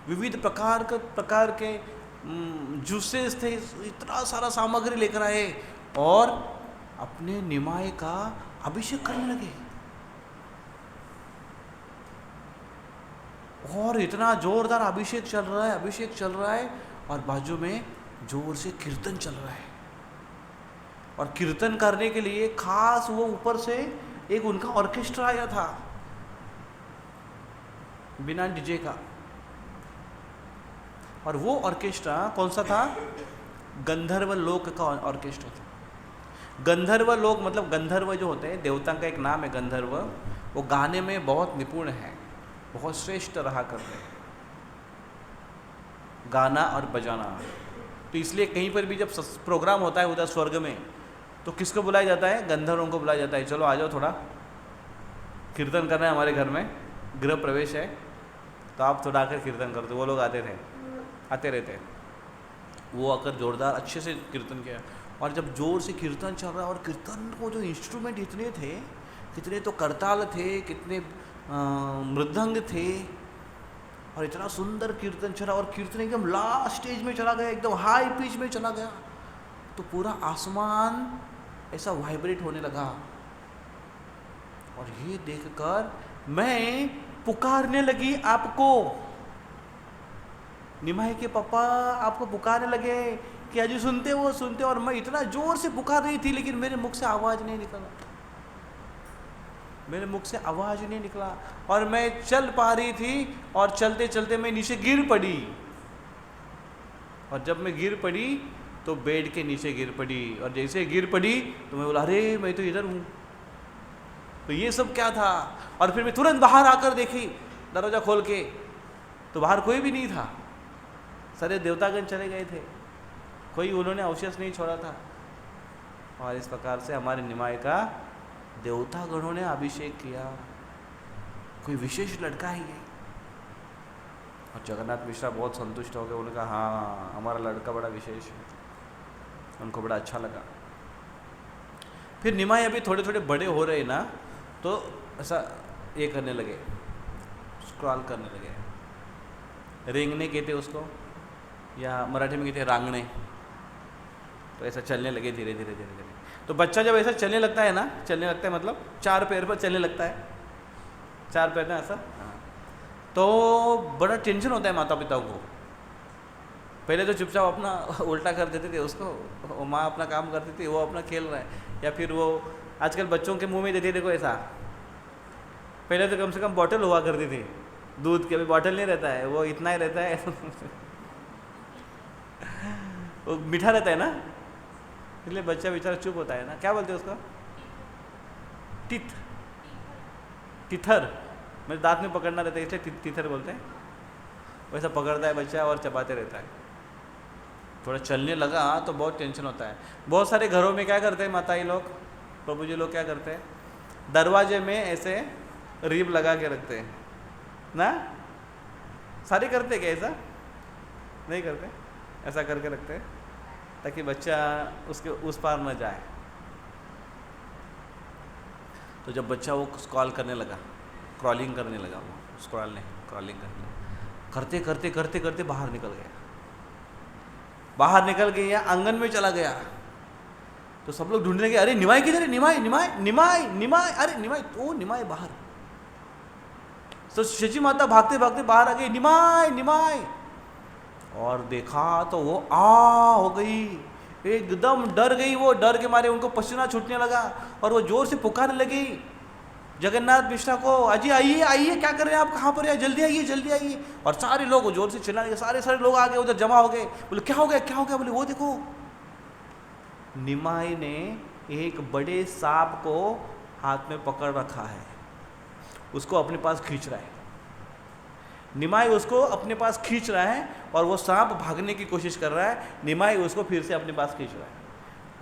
Speaker 1: विविध प्रकार के जूसेस थे। इतना सारा सामग्री लेकर आए और अपने निमाय का अभिषेक करने लगे। और इतना जोरदार अभिषेक चल रहा है और बाजू में जोर से कीर्तन चल रहा है। और कीर्तन करने के लिए खास वो ऊपर से एक उनका ऑर्केस्ट्रा आया था बिना डीजे का। और वो ऑर्केस्ट्रा कौन सा था? गंधर्व लोक का ऑर्केस्ट्रा था। गंधर्व लोक मतलब गंधर्व जो होते हैं देवता का एक नाम है गंधर्व। वो गाने में बहुत निपुण है, बहुत श्रेष्ठ रहा करते हैं गाना और बजाना। तो इसलिए कहीं पर भी जब प्रोग्राम होता है उधर स्वर्ग में तो किसको बुलाया जाता है? गंधर्वों को बुलाया जाता है। चलो आ जाओ, थोड़ा कीर्तन करना है, हमारे घर में गृह प्रवेश है, तो आप थोड़ा आकर कीर्तन कर दो। वो लोग आते रहते। वो आकर जोरदार अच्छे से कीर्तन किया। और जब जोर से कीर्तन चल रहा है और कीर्तन को जो इंस्ट्रूमेंट इतने थे, कितने तो करताल थे, कितने मृदंग थे, और इतना सुंदर कीर्तन चला और कीर्तन एकदम लास्ट स्टेज में चला गया, एकदम हाई पिच में चला गया। तो पूरा आसमान ऐसा वाइब्रेट होने लगा। और ये देखकर मैं पुकारने लगी आपको निमाई के पापा आपको पुकारने लगे कि अजी सुनते वो सुनते, और मैं इतना जोर से पुकार रही थी लेकिन मेरे मुख से आवाज़ नहीं निकला, मेरे मुख से आवाज़ नहीं निकला, और मैं चल पा रही थी और चलते चलते मैं नीचे गिर पड़ी, और जब मैं गिर पड़ी तो बेड के नीचे गिर पड़ी, और जैसे गिर पड़ी तो मैं बोला अरे मैं तो इधर हूँ, तो ये सब क्या था। और फिर मैं तुरंत बाहर आकर देखी दरवाज़ा खोल के, तो बाहर कोई भी नहीं था, सारे देवतागण चले गए थे, कोई उन्होंने अवशेष नहीं छोड़ा था। और इस प्रकार से हमारे निमाई का देवतागणों ने अभिषेक किया, कोई विशेष लड़का ही है। और जगन्नाथ मिश्रा बहुत संतुष्ट हो गए, उन्होंने कहा हाँ हमारा लड़का बड़ा विशेष है, उनको बड़ा अच्छा लगा। फिर निमाई अभी थोड़े थोड़े बड़े हो रहे ना, तो ऐसा ये करने लगे, स्क्रॉल करने लगे, रेंगने कहते उसको, या मराठी में कहते हैं रांगणे, तो ऐसा चलने लगे धीरे धीरे धीरे धीरे। तो बच्चा जब ऐसा चलने लगता है ना, चलने लगता है मतलब 4 पैर पर चलने लगता है, 4 पैर ना ऐसा, तो बड़ा टेंशन होता है माता पिता को। पहले तो चुपचाप अपना उल्टा कर देते थे उसको, वो माँ अपना काम करती थी, वो अपना खेल रहा है, या फिर वो आजकल बच्चों के मुंह में देते देखो ऐसा, पहले तो कम से कम बॉटल हुआ करती थी दूध की, अभी बॉटल नहीं रहता है, वो इतना ही रहता है वो मीठा रहता है ना, इसलिए बच्चा बेचारा चुप होता है ना। क्या बोलते हैं उसको? टीथर, मेरे दांत में पकड़ना रहता है इसलिए टीथर बोलते हैं। वैसा पकड़ता है बच्चा और चबाते रहता है। थोड़ा चलने लगा तो बहुत टेंशन होता है। बहुत सारे घरों में क्या करते हैं माताई लोग, प्रभु जी लोग क्या करते हैं, दरवाजे में ऐसे रिब लगा के रखते हैं ना, सारे करते क्या ऐसा? नहीं करते, ऐसा करके रखते हैं ताकि बच्चा उसके उस पार न जाए। तो जब बच्चा वो स्क्रॉल करने लगा, क्रॉलिंग करने लगा, वो क्रॉलिंग करते करते करते करते बाहर निकल गया, आंगन में चला गया। तो सब लोग ढूंढने गए, अरे निमाई किधर है, निमाई निमाई निमाई निमाई, अरे निमाई, ओ निमाई बाहर। तो शची माता भागते भागते बाहर आ गई, निमाई निमाई, और देखा तो वो हो गई, एकदम डर गई। वो डर के मारे उनको पसीना छूटने लगा और वो जोर से पुकारने लगी जगन्नाथ मिश्रा को, अजी आइए आइए, क्या कर रहे हैं आप, कहाँ पर है, जल्दी आइए जल्दी आइए। और सारे लोग जोर से चिल्लाने लगे, सारे लोग आ गए, उधर जमा हो गए। बोले क्या हो गया क्या हो गया? बोले वो देखो निमाई ने एक बड़े सांप को हाथ में पकड़ रखा है, उसको अपने पास खींच रहा है। निमाई उसको अपने पास खींच रहा है और वो सांप भागने की कोशिश कर रहा है, निमाई उसको फिर से अपने पास खींच रहा है।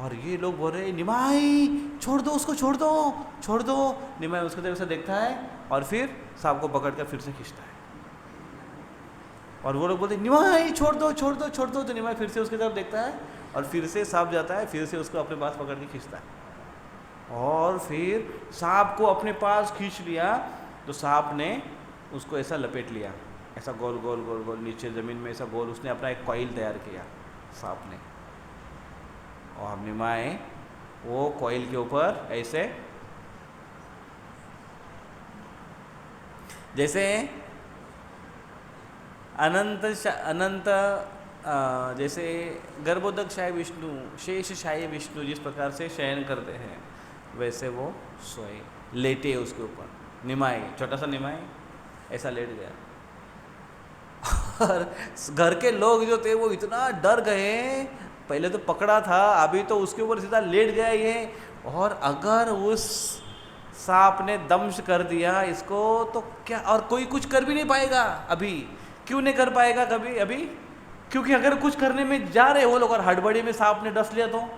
Speaker 1: और ये लोग बोल रहे हैं निमाई छोड़ दो उसको, छोड़ दो छोड़ दो। निमाई उसको तरफ से देखता है और फिर सांप को पकड़कर फिर से खींचता है। और वो लोग बोलते हैं निमाई छोड़ दो छोड़ दो छोड़ दो। तो निमाई फिर से उसकी तरफ देखता है और फिर से सांप जाता है, फिर से उसको अपने पास पकड़ के खींचता है। और फिर सांप को अपने पास खींच लिया तो सांप ने उसको ऐसा लपेट लिया, ऐसा गोल गोल गोल गोल नीचे ज़मीन में ऐसा गोल, उसने अपना एक कॉइल तैयार किया सांप ने। और निमाई वो कॉइल के ऊपर ऐसे जैसे अनंत जैसे गर्भोदक शाही विष्णु, शेष शाही विष्णु जिस प्रकार से शयन करते हैं वैसे वो सोए, लेटे उसके ऊपर। निमाई, छोटा सा निमाई ऐसा लेट गया। और घर के लोग जो थे वो इतना डर गए, पहले तो पकड़ा था, अभी तो उसके ऊपर सीधा लेट गया ये। और अगर उस सांप ने दंश कर दिया इसको तो क्या, और कोई कुछ कर भी नहीं पाएगा। अभी क्यों नहीं कर पाएगा कभी अभी? क्योंकि अगर कुछ करने में जा रहे वो लोग और हड़बड़ी में सांप ने डस लिया तो,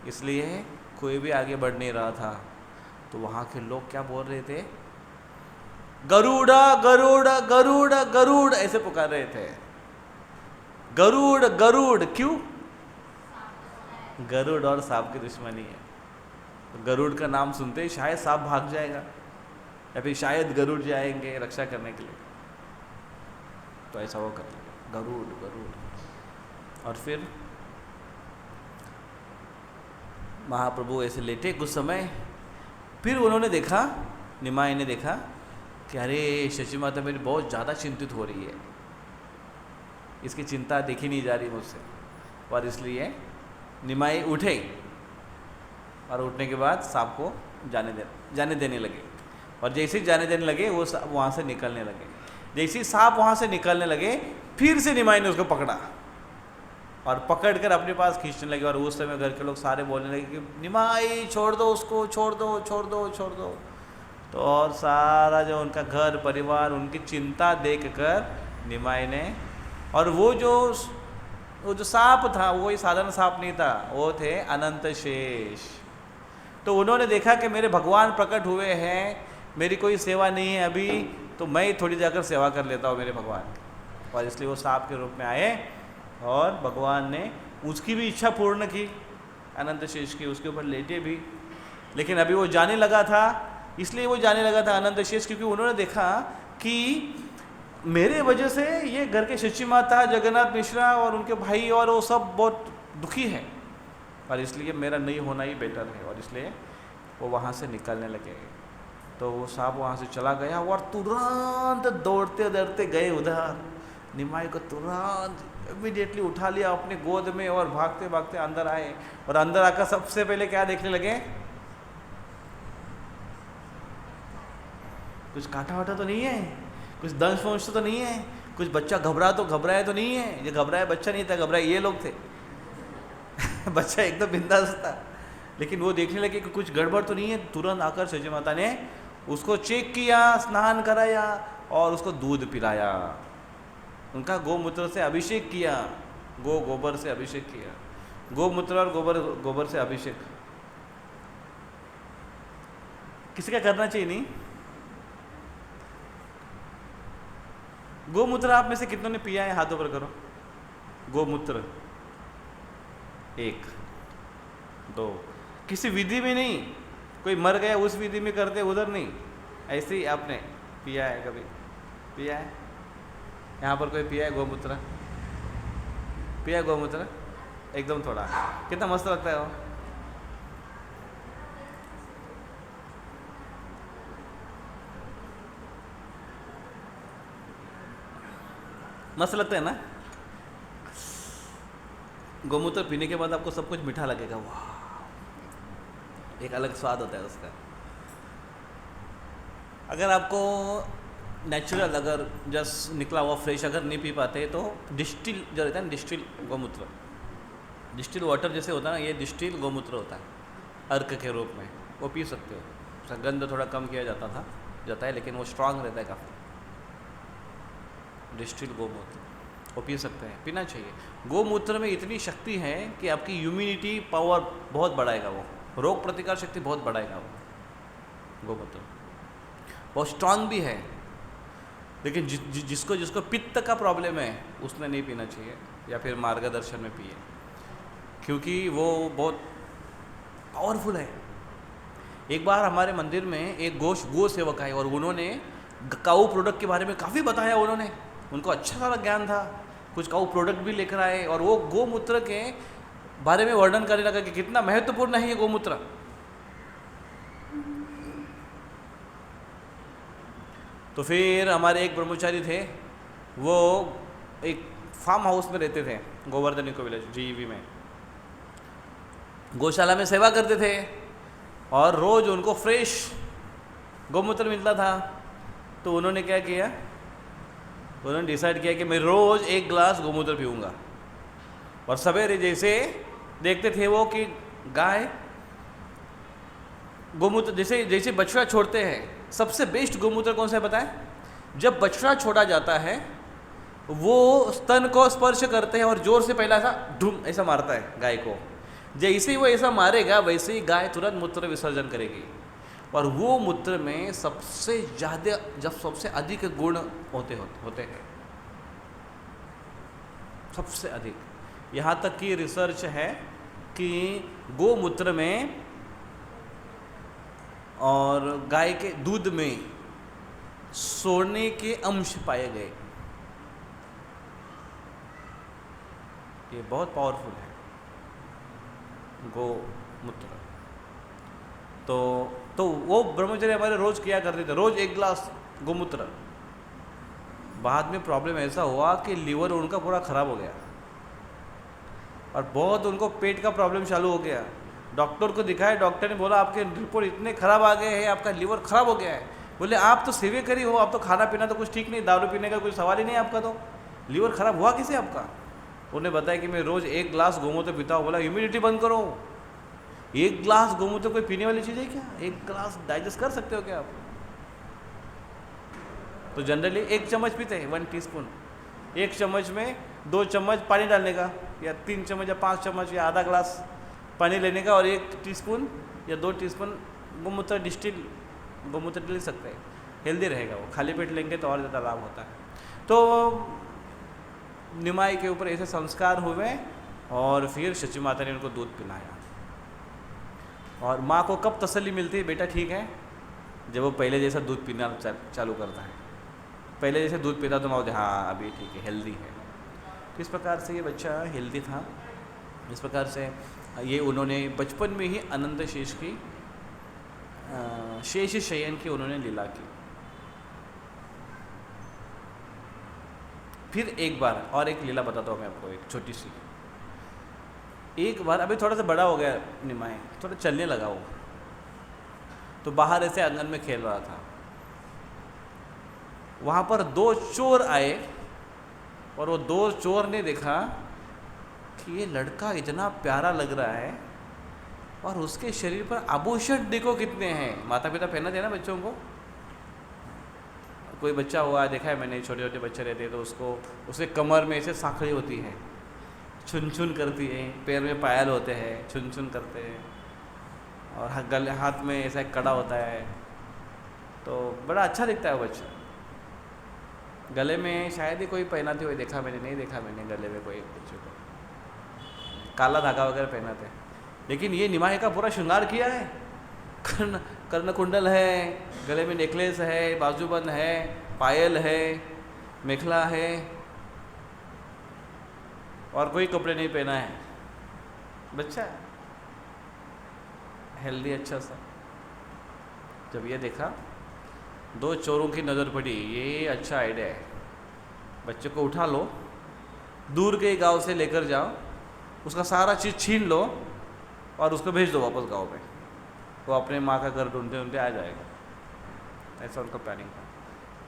Speaker 1: इसलिए कोई भी आगे बढ़ नहीं रहा था। तो वहाँ के लोग क्या बोल रहे थे, गरुड़ा गरुड़ गरुड़ गरुड़ ऐसे पुकार रहे थे। गरुड़ गरुड़ क्यों? गरुड़ और सांप की दुश्मनी है। तो गरुड़ का नाम सुनते ही शायद सांप भाग जाएगा या फिर शायद गरुड़ जाएंगे रक्षा करने के लिए, तो ऐसा वो कर गरुड़ गरुड़। और फिर महाप्रभु ऐसे लेटे कुछ समय, फिर उन्होंने देखा, निमाई ने देखा कि अरे शची माता मेरी बहुत ज़्यादा चिंतित हो रही है, इसकी चिंता देखी नहीं जा रही मुझसे, और इसलिए निमाई उठे और उठने के बाद सांप को जाने देने लगे। और जैसे ही जाने देने लगे वो वहाँ से निकलने लगे। जैसे ही सांप वहाँ से निकलने लगे फिर से निमाई ने उसको पकड़ा और पकड़कर अपने पास खींचने लगे। और उस समय घर के लोग सारे बोलने लगे कि निमाई छोड़ दो उसको, छोड़ दो छोड़ दो छोड़ दो। तो और सारा जो उनका घर परिवार उनकी चिंता देखकर निमाई ने, और वो जो सांप था वो साधारण सांप नहीं था, वो थे अनंत शेष। तो उन्होंने देखा कि मेरे भगवान प्रकट हुए हैं, मेरी कोई सेवा नहीं है अभी, तो मैं थोड़ी जाकर सेवा कर लेता हूँ मेरे भगवान की। और इसलिए वो सांप के रूप में आए और भगवान ने उसकी भी इच्छा पूर्ण की, अनंत शेष की, उसके ऊपर लेटे भी। लेकिन अभी वो जाने लगा था, इसलिए वो जाने लगा था अनंत शेष, क्योंकि उन्होंने देखा कि मेरे वजह से ये घर के शची माता, जगन्नाथ मिश्रा और उनके भाई और वो सब बहुत दुखी हैं, और इसलिए मेरा नहीं होना ही बेटर है। और इसलिए वो वहाँ से निकलने लगे। तो वो सांप वहाँ से चला गया और तुरंत दौड़ते दौड़ते गए उधर, निमाई को तुरंत इमीडिएटली उठा लिया अपने गोद में और भागते भागते अंदर आए। और अंदर आकर सबसे पहले क्या देखने लगे, कुछ कांटा वाटा तो नहीं है, कुछ दंश वंश तो नहीं है, कुछ बच्चा घबराया तो नहीं है। ये घबराया बच्चा नहीं था, घबराए ये लोग थे। बच्चा एकदम बिंदास था। लेकिन वो देखने लगे कि कुछ गड़बड़ तो नहीं है। तुरंत आकर शची माता ने उसको चेक किया, स्नान कराया और उसको दूध पिलाया, उनका गोमूत्र से अभिषेक किया, गोबर से अभिषेक किया। गोमूत्र और गोबर से अभिषेक किसी का करना चाहिए नहीं। गोमूत्र आप में से कितनों ने पिया है, हाथों पर करो। गोमूत्र 1 2, किसी विधि में नहीं, कोई मर गया उस विधि में करते, उधर नहीं, ऐसे ही आपने पिया है, कभी पिया है? यहाँ पर कोई पिया है गोमूत्र? पिया है गोमूत्र? एकदम थोड़ा, कितना मस्त लगता है वो। मस्त लगता है ना। गोमूत्र पीने के बाद आपको सब कुछ मीठा लगेगा, वाह, एक अलग स्वाद होता है उसका। अगर आपको नेचुरल, अगर जस्ट निकला हुआ फ्रेश अगर नहीं पी पाते तो डिस्टिल जो रहता है ना, डिस्टिल गोमूत्र, डिस्टिल वाटर जैसे होता है ना, ये डिस्टिल गोमूत्र होता है अर्क के रूप में, वो पी सकते हो। उसका गंध थोड़ा कम किया जाता है, लेकिन वो स्ट्रांग रहता है काफ़ी। डिस्टिल गोमूत्र वो पी सकते हैं, पीना चाहिए। गोमूत्र में इतनी शक्ति है कि आपकी इम्यूनिटी पावर बहुत बढ़ाएगा, वो रोग प्रतिकार शक्ति बहुत बढ़ाएगा वो गोमूत्र। बहुत स्ट्रांग भी है, लेकिन जिसको पित्त का प्रॉब्लम है उसने नहीं पीना चाहिए, या फिर मार्गदर्शन में पिए, क्योंकि वो बहुत पावरफुल है। एक बार हमारे मंदिर में एक गो सेवक आए और उन्होंने काऊ प्रोडक्ट के बारे में काफ़ी बताया। उनको अच्छा सारा ज्ञान था, कुछ काऊ प्रोडक्ट भी लेकर आए और वो गोमूत्र के बारे में वर्णन करने लगा कि कितना महत्वपूर्ण है ये गोमूत्र। तो फिर हमारे एक ब्रह्मचारी थे, वो एक फार्म हाउस में रहते थे गोवर्धन इको विलेज जीईवी में, गौशाला में सेवा करते थे और रोज उनको फ्रेश गोमूत्र मिलता था। तो उन्होंने क्या किया, उन्होंने डिसाइड किया कि मैं रोज़ 1 गिलास गोमूत्र पीऊँगा। और सवेरे जैसे देखते थे वो कि गाय गोमूत्र जैसे बछड़ा छोड़ते हैं, सबसे बेस्ट गोमूत्र कौन सा है पता है? जब बछड़ा छोड़ा जाता है वो स्तन को स्पर्श करते हैं और जोर से पहला ऐसा ढूम ऐसा मारता है गाय को। जैसे ही वो ऐसा मारेगा वैसे ही गाय तुरंत मूत्र विसर्जन करेगी। और वो मूत्र में सबसे ज़्यादा, जब सबसे अधिक गुण होते हैं, सबसे अधिक। यहाँ तक की रिसर्च है कि गोमूत्र में और गाय के दूध में सोने के अंश पाए गए। ये बहुत पावरफुल है गोमूत्र। तो वो ब्रह्मचर्य हमारे रोज किया करते थे, रोज 1 गिलास गोमूत्र। बाद में प्रॉब्लम ऐसा हुआ कि लीवर उनका पूरा ख़राब हो गया और बहुत उनको पेट का प्रॉब्लम चालू हो गया। डॉक्टर को दिखाया, डॉक्टर ने बोला आपके रिपोर्ट इतने ख़राब आ गए हैं, आपका लीवर ख़राब हो गया है। बोले आप तो सेवे करी हो, आप तो खाना पीना तो कुछ ठीक नहीं, दारू पीने का कोई सवाल ही नहीं आपका, तो लीवर ख़राब हुआ किसे आपका? उन्हें बताया कि मैं रोज़ 1 गिलास गोमूत्र पीता हूँ। बोला इम्यूनिटी बंद करो। 1 गिलास गोमूत्र कोई पीने वाली चीज़ है क्या? 1 गिलास डाइजेस्ट कर सकते हो क्या आप? तो जनरली 1 चम्मच पीते हैं, 1 टीस्पून। 1 चम्मच में 2 चम्मच पानी डालने का, या 3 चम्मच या 5 चम्मच या आधा ग्लास पानी लेने का, और 1 टीस्पून या 2 टीस्पून गोमूत्र डिस्टिल गोमूत्र ले सकते हैं, हेल्दी रहेगा वो। खाली पेट लेंगे तो और ज़्यादा लाभ होता है। तो निमाई के ऊपर ऐसे संस्कार हुए और फिर सची माता ने उनको दूध पिलाया। और माँ को कब तसल्ली मिलती है बेटा ठीक है? जब वो पहले जैसा दूध पीना चालू करता है। पहले जैसे दूध पीता तो माँ बोलती हाँ अभी ठीक है, हेल्दी है। तो इस प्रकार से ये बच्चा हेल्दी था। इस प्रकार से ये उन्होंने बचपन में ही अनंत शेष की शेष शयन की उन्होंने लीला की। फिर एक बार और एक लीला बताता हूँ मैं आपको, एक छोटी सी। एक बार अभी थोड़ा सा बड़ा हो गया निमाई, थोड़ा चलने लगा वो, तो बाहर ऐसे आंगन में खेल रहा था। वहाँ पर 2 चोर आए और वो 2 चोर ने देखा कि ये लड़का इतना प्यारा लग रहा है और उसके शरीर पर आभूषण देखो कितने हैं। माता पिता पहना देना बच्चों को। कोई बच्चा हुआ देखा है मैंने, छोटे छोटे बच्चे रहते हैं तो उसको उसके कमर में ऐसे साखड़ी होती है, छुन छुन करती है, पैर में पायल होते हैं, छुन छुन करते हैं, और गले हाथ में ऐसा एक कड़ा होता है, तो बड़ा अच्छा दिखता है वो बच्चा। गले में शायद ही कोई पहनाते हुए देखा मैंने, नहीं देखा मैंने गले में कोई बच्चे को काला धागा वगैरह पहनाते। लेकिन ये निमाई का पूरा श्रृंगार किया है। कर्ण कुंडल है, गले में नेकलेस है, बाजूबंद है, पायल है, मेखला है, और कोई कपड़े नहीं पहना है। बच्चा हेल्दी अच्छा सा। जब ये देखा 2 चोरों की नज़र पड़ी, ये अच्छा आइडिया है, बच्चे को उठा लो, दूर के गांव से लेकर जाओ, उसका सारा चीज़ छीन लो और उसको भेज दो वापस गांव में। वो अपने माँ का घर ढूंढते ढूंढते आ जाएगा। ऐसा उनका प्लानिंग था।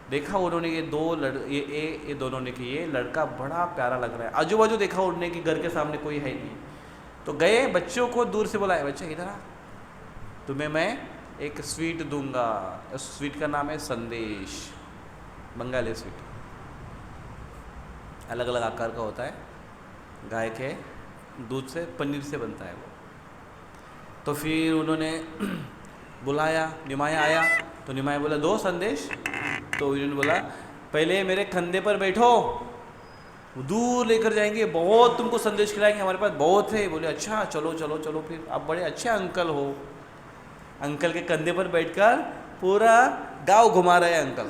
Speaker 1: देखा उन्होंने ये दोनों ने कि ये लड़का बड़ा प्यारा लग रहा है। आजू बाजू देखा उन्होंने कि घर के सामने कोई है नहीं, तो गए बच्चों को दूर से बुलाया, बच्चा इधर आ, तुम्हें मैं एक स्वीट दूंगा। उस स्वीट का नाम है संदेश, बंगाली स्वीट, अलग अलग आकार का होता है, गाय के दूध से पनीर से बनता है वो। तो फिर उन्होंने बुलाया, निमाई आया, तो निमाई बोला 2 संदेश। तो उन्होंने बोला पहले मेरे कंधे पर बैठो, दूर लेकर जाएंगे, बहुत तुमको संदेश खिलाएंगे, हमारे पास बहुत है। बोले अच्छा चलो चलो चलो, फिर आप बड़े अच्छे अंकल हो। अंकल के कंधे पर बैठकर पूरा गांव घुमा रहे हैं अंकल,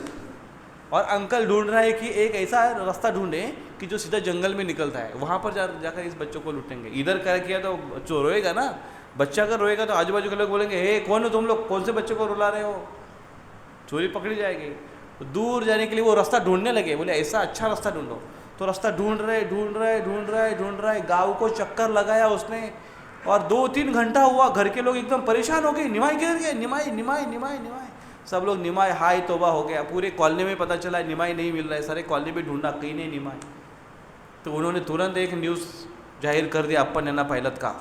Speaker 1: और अंकल ढूंढ रहा है कि एक ऐसा रास्ता ढूंढे कि जो सीधा जंगल में निकलता है, वहाँ पर जाकर इस बच्चों को लूटेंगे। इधर कर किया तो चोर रोएगा ना, बच्चा अगर रोएगा तो आजू बाजू के लोग बोलेंगे हे कौन हो तुम लोग, कौन से बच्चे को रुला रहे हो, चोरी पकड़ी जाएगी। तो दूर जाने के लिए वो रास्ता ढूंढने लगे। बोले ऐसा अच्छा रास्ता ढूंढो। तो रास्ता ढूंढ रहे, गाँव को चक्कर लगाया उसने, और 2-3 घंटा हुआ। घर के लोग एकदम परेशान हो गए, निमाई किधर गया, निमाई निमाई निमाई निमाई। सब लोग निमाई हाय तोबा हो गया। पूरे कॉलोनी में पता चला निमाई नहीं मिल रहा है, सारे कॉलोनी में ढूंढा, कहीं नहीं निमाई। तो उन्होंने तुरंत एक न्यूज़ जाहिर कर दिया, अपन नैना पायलट का,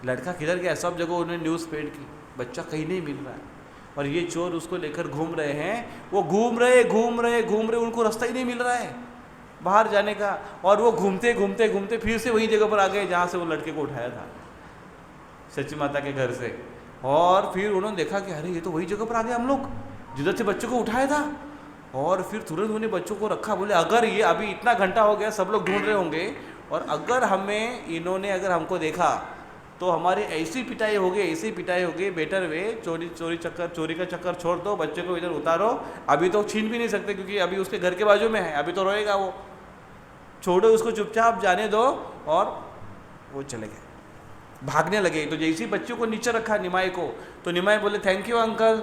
Speaker 1: लड़का किधर गया। सब जगह उन्होंने न्यूज़ स्प्रेड की, बच्चा कहीं नहीं मिल रहा है, और ये चोर उसको लेकर घूम रहे हैं। वो घूम रहे, उनको रास्ता ही नहीं मिल रहा है बाहर जाने का, और वो घूमते घूमते फिर से वही जगह पर आ गए जहाँ से वो लड़के को उठाया था, सची माता के घर से। और फिर उन्होंने देखा कि अरे ये तो वही जगह पर आ गए हम लोग जिधर से बच्चों को उठाया था। और फिर तुरंत उन्हें बच्चों को रखा। बोले अगर ये अभी इतना घंटा हो गया, सब लोग ढूंढ रहे होंगे, और अगर इन्होंने अगर हमको देखा तो हमारी ऐसी पिटाई होगी, बेटर वे चोरी का चक्कर छोड़ दो, बच्चे को इधर उतारो। अभी तो छीन भी नहीं सकते क्योंकि अभी उसके घर के बाजू में है, अभी तो रोएगा वो, छोड़ो उसको, चुपचाप जाने दो। और वो चले गए, भागने लगे। तो जैसे ही बच्चों को नीचे रखा निमाई को, तो निमाई बोले थैंक यू अंकल,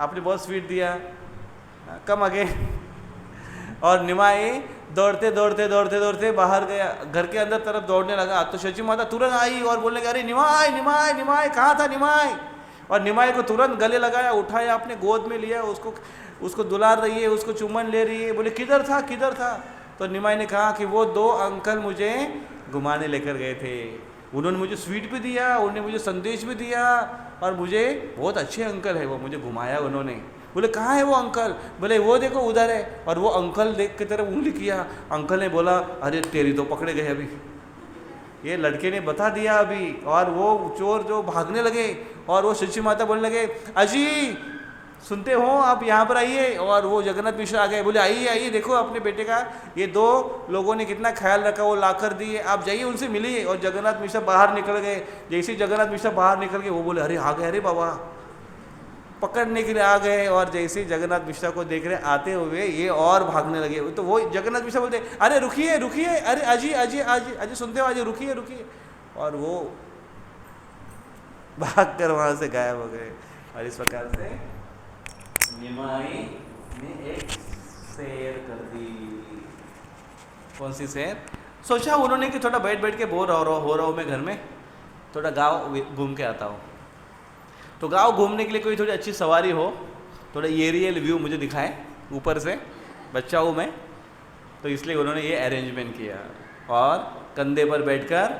Speaker 1: आपने बहुत स्वीट दिया, कम आगे। और निमाई दौड़ते दौड़ते दौड़ते दौड़ते बाहर गया, घर के अंदर तरफ दौड़ने लगा। तो सची माता तुरंत आई और बोलने लगी, अरे निमाई निमाई निमाई, कहाँ था निमाई? और निमाई को तुरंत गले लगाया, उठाया, अपने गोद में लिया, उसको दुलार रही है, उसको चुम्बन ले रही है। बोले किधर था किधर था? तो निमाई ने कहा कि वो 2 अंकल मुझे घुमाने लेकर गए थे, उन्होंने मुझे स्वीट भी दिया, उन्होंने मुझे संदेश भी दिया, और मुझे बहुत अच्छे अंकल है, वो मुझे घुमाया उन्होंने। बोले कहाँ है वो अंकल? बोले वो देखो उधर है। और वो अंकल देख के तरफ उंगली किया। अंकल ने बोला, अरे तेरी तो पकड़े गए अभी, ये लड़के ने बता दिया अभी। और वो चोर जो भागने लगे, और वो सच्ची माता बोलने लगे, अजी सुनते हो आप, यहाँ पर आइए। और वो जगन्नाथ मिश्रा आ गए, बोले आइए आइए, देखो अपने बेटे का ये 2 लोगों ने कितना ख्याल रखा, वो ला कर दिए, आप जाइए उनसे मिलिए। और जगन्नाथ मिश्रा बाहर निकल गए। जैसे ही जगन्नाथ मिश्रा बाहर निकल गए, वो बोले, अरे आ गए, अरे बाबा, पकड़ने के लिए आ गए। और जैसे ही जगन्नाथ मिश्रा को देख रहे आते हुए, ये और भागने लगे। तो वो जगन्नाथ मिश्रा बोलते, अरे रुकिए रुकिए, अरे अजी अजी अजी अजी सुनते हो, अजी रुकिए रुकिए। और वो भाग कर वहाँ से गायब हो गए। और इस प्रकार से निमाई ने एक सैर कर दी। कौन सी सैर? सोचा उन्होंने कि थोड़ा बैठ बैठ के बोर हो रहा हूँ मैं घर में, थोड़ा गांव घूम के आता हूँ। तो गांव घूमने के लिए कोई थोड़ी अच्छी सवारी हो, थोड़ा एरियल व्यू मुझे दिखाए ऊपर से, बच्चा हूँ मैं, तो इसलिए उन्होंने ये अरेंजमेंट किया। और कंधे पर बैठकर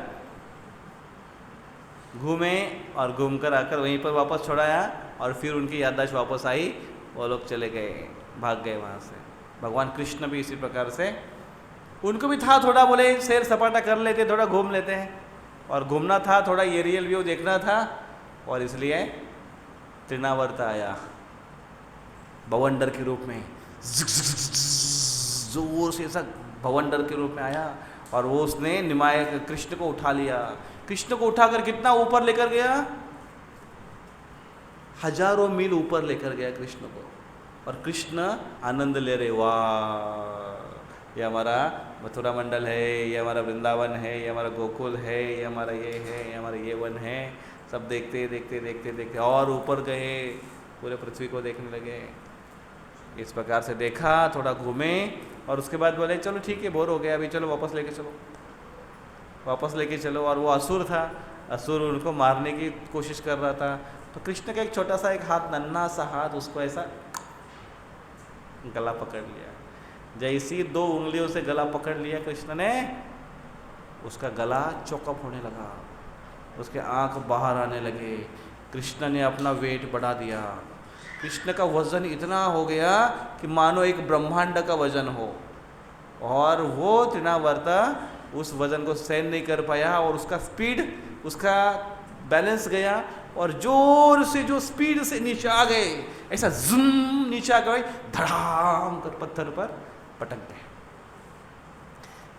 Speaker 1: घूमे, और घूमकर आकर वहीं पर वापस छोड़ाया। और फिर उनकी याददाश्त वापस आई, वो लोग चले गए, भाग गए वहाँ से। भगवान कृष्ण भी इसी प्रकार से, उनको भी था थोड़ा, बोले सैर सपाटा कर लेते, थोड़ा घूम लेते हैं, और घूमना था, थोड़ा एरियल व्यू देखना था। और इसलिए तृणावर्त आया भवंडर के रूप में, जोर से ऐसा भवंडर के रूप में आया। और वो उसने निमाय कृष्ण को उठा लिया। कृष्ण को उठाकर कितना ऊपर लेकर गया? हजारों मील ऊपर लेकर गया कृष्ण को। और कृष्ण आनंद ले रहे, वाह ये हमारा मथुरा मंडल है, ये हमारा वृंदावन है, ये हमारा गोकुल है, ये हमारा ये है, ये हमारा ये वन है। सब देखते देखते देखते देखते और ऊपर गए, पूरे पृथ्वी को देखने लगे। इस प्रकार से देखा, थोड़ा घूमे, और उसके बाद बोले चलो ठीक है, बोर हो गया, अभी चलो वापस लेके चलो, वापस लेके चलो। और वो असुर था, असुर उनको मारने की कोशिश कर रहा था। तो कृष्ण का एक छोटा सा एक हाथ, नन्हा सा हाथ, उसको ऐसा गला पकड़ लिया। जैसी 2 उंगलियों से गला पकड़ लिया कृष्ण ने, उसका गला चौकअप होने लगा, उसके आंख बाहर आने लगे। कृष्ण ने अपना वेट बढ़ा दिया। कृष्ण का वजन इतना हो गया कि मानो एक ब्रह्मांड का वजन हो। और वो तृणावर्त उस वजन को सहन नहीं कर पाया, और उसका स्पीड, उसका बैलेंस गया, और जोर से जो स्पीड से नीचे आ गए, ऐसा जुम नीचे आ गए, धड़ाम कर पत्थर पर पटक गए।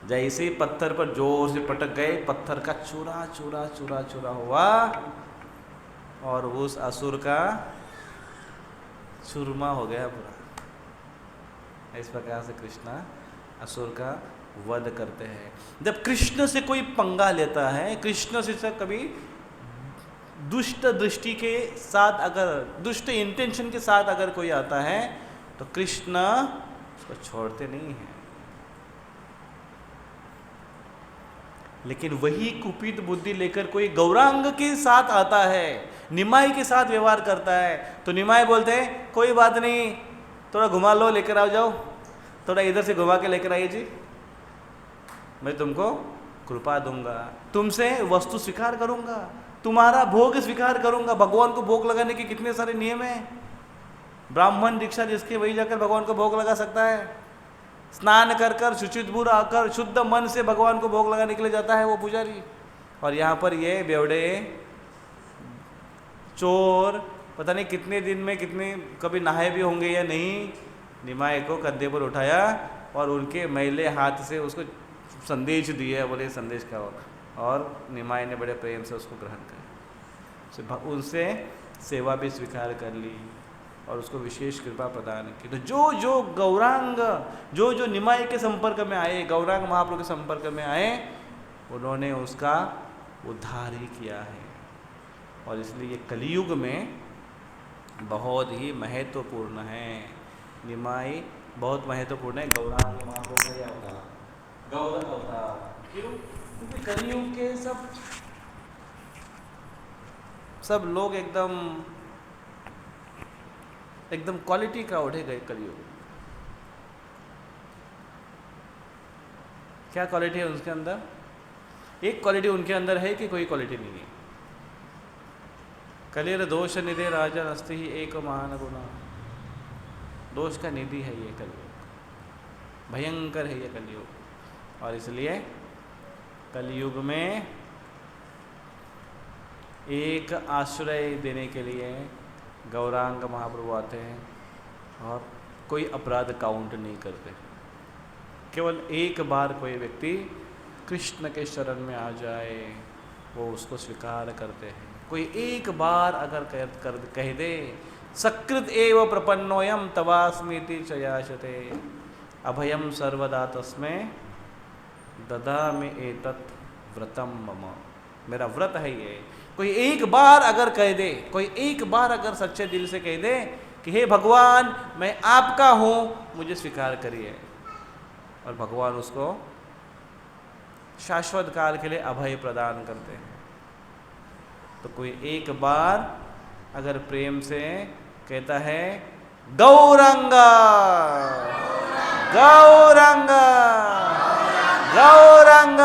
Speaker 1: जैसे पत्थर पर जोर से पटक गए, पत्थर का चूरा चूरा चूरा चूरा हुआ, और उस असुर का चूरमा हो गया पूरा। इस प्रकार से कृष्ण असुर का वध करते हैं। जब कृष्ण से कोई पंगा लेता है, कृष्ण से कभी दुष्ट दृष्टि के साथ, अगर दुष्ट इंटेंशन के साथ अगर कोई आता है, तो कृष्ण उसको छोड़ते नहीं हैं। लेकिन वही कुपित बुद्धि लेकर कोई गौरांग के साथ आता है, निमाई के साथ व्यवहार करता है, तो निमाई बोलते हैं कोई बात नहीं, थोड़ा घुमा लो, लेकर आ जाओ, थोड़ा इधर से घुमा के लेकर आइए जी, मैं तुमको कृपा दूंगा, तुमसे वस्तु स्वीकार करूंगा, तुम्हारा भोग स्वीकार करूंगा। भगवान को भोग लगाने के कितने सारे नियम हैं। ब्राह्मण दीक्षा जिसके, वही जाकर भगवान को भोग लगा सकता है। स्नान कर कर शुचित बुरा आकर शुद्ध मन से भगवान को भोग लगाने के लिए जाता है वो पुजारी। और यहाँ पर ये बेवड़े चोर पता नहीं कितने दिन में कितने कभी नहाए भी होंगे या नहीं, निमाई को कंधे पर उठाया और उनके मैले हाथ से उसको संदेश दिए, बोले संदेश खाओ। और निमाई ने बड़े प्रेम से उसको ग्रहण किया, उनसे सेवा भी स्वीकार कर ली और उसको विशेष कृपा प्रदान की। तो जो जो गौरांग, जो जो निमाई के संपर्क में आए, गौरांग महाप्रभु के संपर्क में आए, उन्होंने उसका उद्धार ही किया है। और इसलिए कलियुग में बहुत ही महत्वपूर्ण है। निमाई बहुत महत्वपूर्ण है। गौरांग महाप्रभु का अवतार, गौर अवतार। क्यों? क्योंकि कलयुग के सब लोग एकदम क्वालिटी क्राउड है कलयुग। क्या क्वालिटी है उसके अंदर? एक क्वालिटी उनके अंदर है कि कोई क्वालिटी नहीं है। कलिर दोष निधि राजा नस्ति ही एक महान गुना। दोष का निधि है ये कलयुग, भयंकर है ये कलयुग। और इसलिए कलयुग में एक आश्रय देने के लिए गौरांग महाप्रभु आते हैं और कोई अपराध काउंट नहीं करते। केवल एक बार कोई व्यक्ति कृष्ण के शरण में आ जाए वो उसको स्वीकार करते हैं। कोई एक बार अगर कह दे सकृत एव प्रपन्नोयम तवास्मीति चयाशते अभयम सर्वदा तस्मै ददामि एतत् व्रतम मम। मेरा व्रत है ये। कोई एक बार अगर कह दे, कोई एक बार अगर सच्चे दिल से कह दे कि हे भगवान मैं आपका हूँ, मुझे स्वीकार करिए, और भगवान उसको शाश्वत काल के लिए अभय प्रदान करते हैं। तो कोई एक बार अगर प्रेम से कहता है गौरंग गौरंग गौरंग,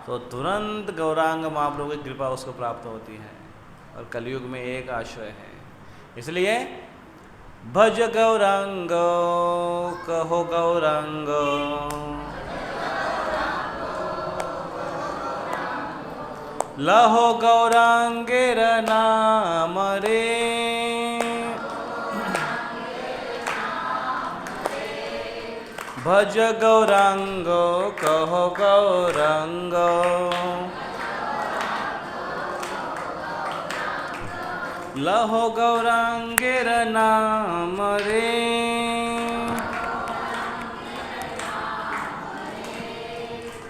Speaker 1: तो तुरंत गौरांग महाप्रभु की कृपा उसको प्राप्त होती है। और कलयुग में एक आश्रय है। इसलिए भज गौरांग कहो गौरांग, लहो गौरांगेर नाम रे, भज गौरांग कहो गौरांग, लहो गौरांगेर नाम रे,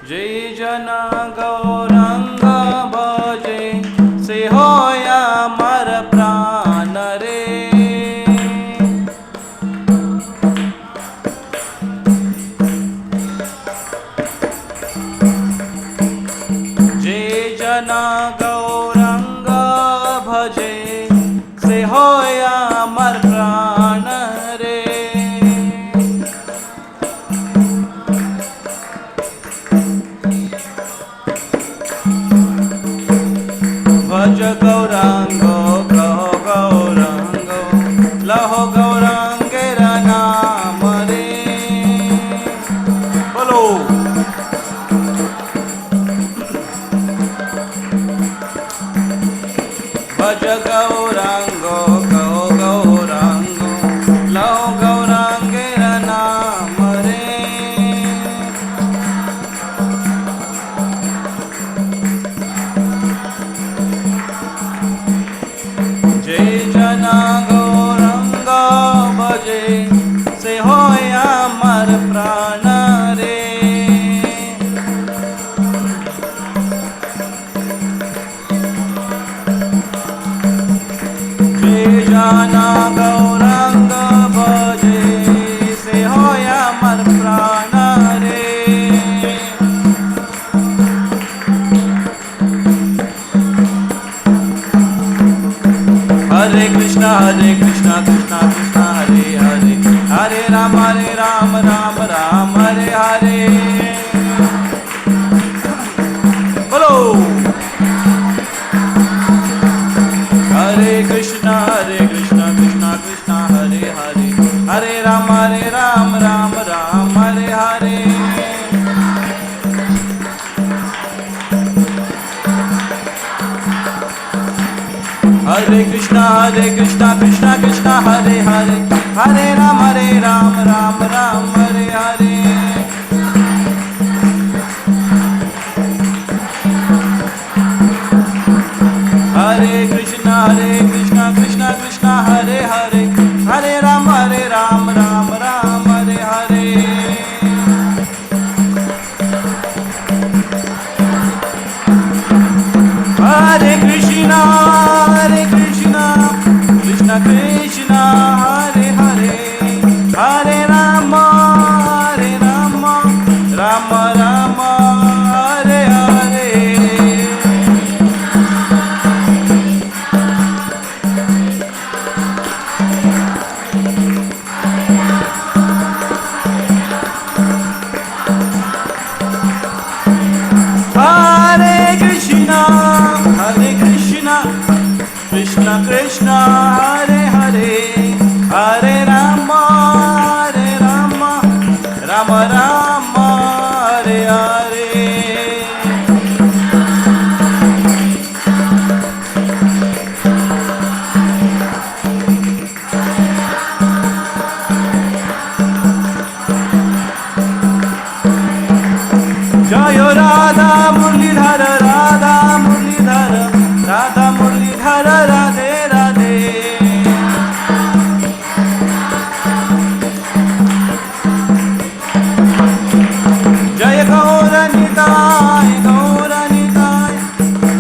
Speaker 1: जय जना गौरांग भजे से होया मर प्राण रे, जय जना गौरांग भजे से होया मर प्राण रे, भज गौरांग कहो गौरांग, लहो गौरांगेर नाम रे। बोलो भज गौरांग कहो गौरांग, लहो गौरांगेर नाम रे, जय जना गौरांग भजे से होया मर प्राण रे, जय जना गौरांग भजे से होया मर प्राण रे, हरे कृष्णा कृष्णा कृष्णा हरे हरे, हरे राम राम राम हरे हरे। बोलो हरे कृष्णा कृष्णा कृष्णा हरे हरे, हरे राम राम हरे हरे। हरे कृष्णा कृष्णा कृष्णा हरे हरे, हरे राम राम हरे हरे। हरे कृष्णा कृष्णा कृष्णा हरे हरे, हरे राम राम हरे हरे। हरे कृष्णा राम राम हरे हरे। जय राधा मुरलीधर राधा मुरलीधर राधा मुरलीधर राधे राधे। जय गौरनिताय गौरनिताय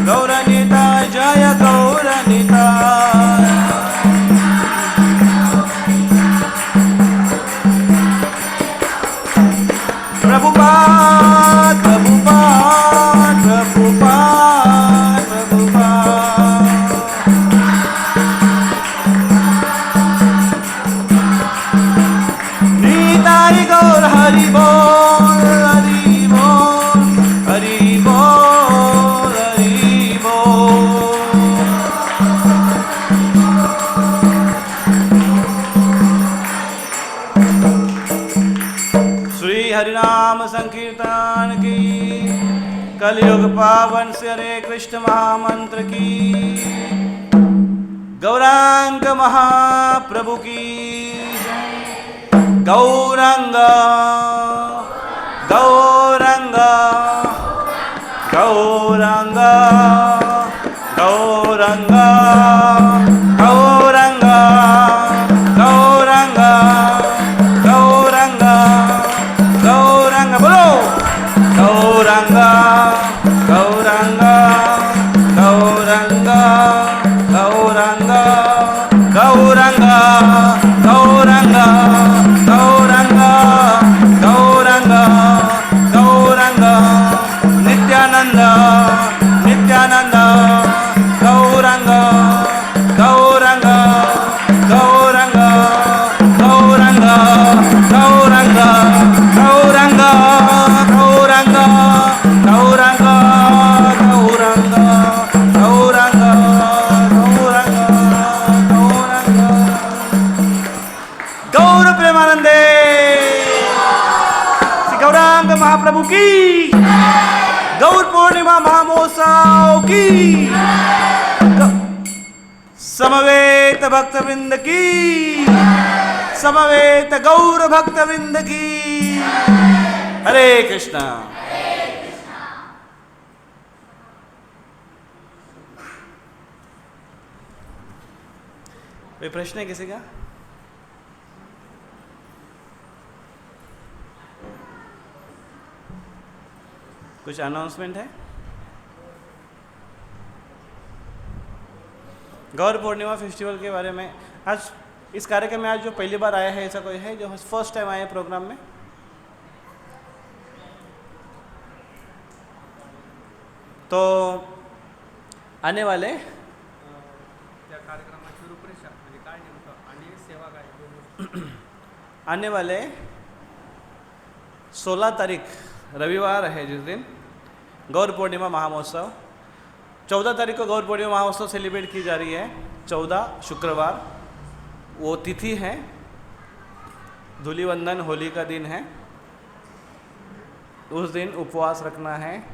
Speaker 1: गौरनिताय जय गौरनिताय। प्रभुपाद प्रभुपाद प्रभुपाद प्रभुपाद। निताय गौर हरि बोल हरि बोल हरि बोल हरि बोल। श्री हरिनाम संकीर्तन की, कलयुग पावन से हरे कृष्ण महामंत्र की, गौरांग महाप्रभु की जय। गौरांग गौरांग गौरांग गौरांग गौरांग गौरांग गौरांग गौरांग बोलो गौरांग गौरांग गौरांग गौरांग गौरांग गौरांग गौरांग गौरांग गौरांग नित्यानंद नित्यानंद गौरांग गौरांग गौरांग गौरांग गौरांग गौरांग गौरांग गौरांग गौरांग गौरांग गौरांग गौरांग। गौर प्रेमानंदे श्री गौरांग महाप्रभु की, गौर पूर्णिमा महामहोत्सव की, समवेत भक्तवृंद की, समवेत गौर भक्तवृंद की। हरे कृष्णा। कोई प्रश्न है किसी का? कुछ अनाउंसमेंट है? गौर पूर्णिमा फेस्टिवल के बारे में आज इस कार्यक्रम में आज जो पहली बार आया है, ऐसा कोई है जो फर्स्ट टाइम आया है प्रोग्राम में? तो आने वाले आने वाले 16 तारीख रविवार है जिस दिन गौर पूर्णिमा महामहोत्सव, 14 तारीख को गौर पूर्णिमा महोत्सव सेलिब्रेट की जा रही है। 14 शुक्रवार वो तिथि है, धूलिवंदन होली का दिन है। उस दिन उपवास रखना है।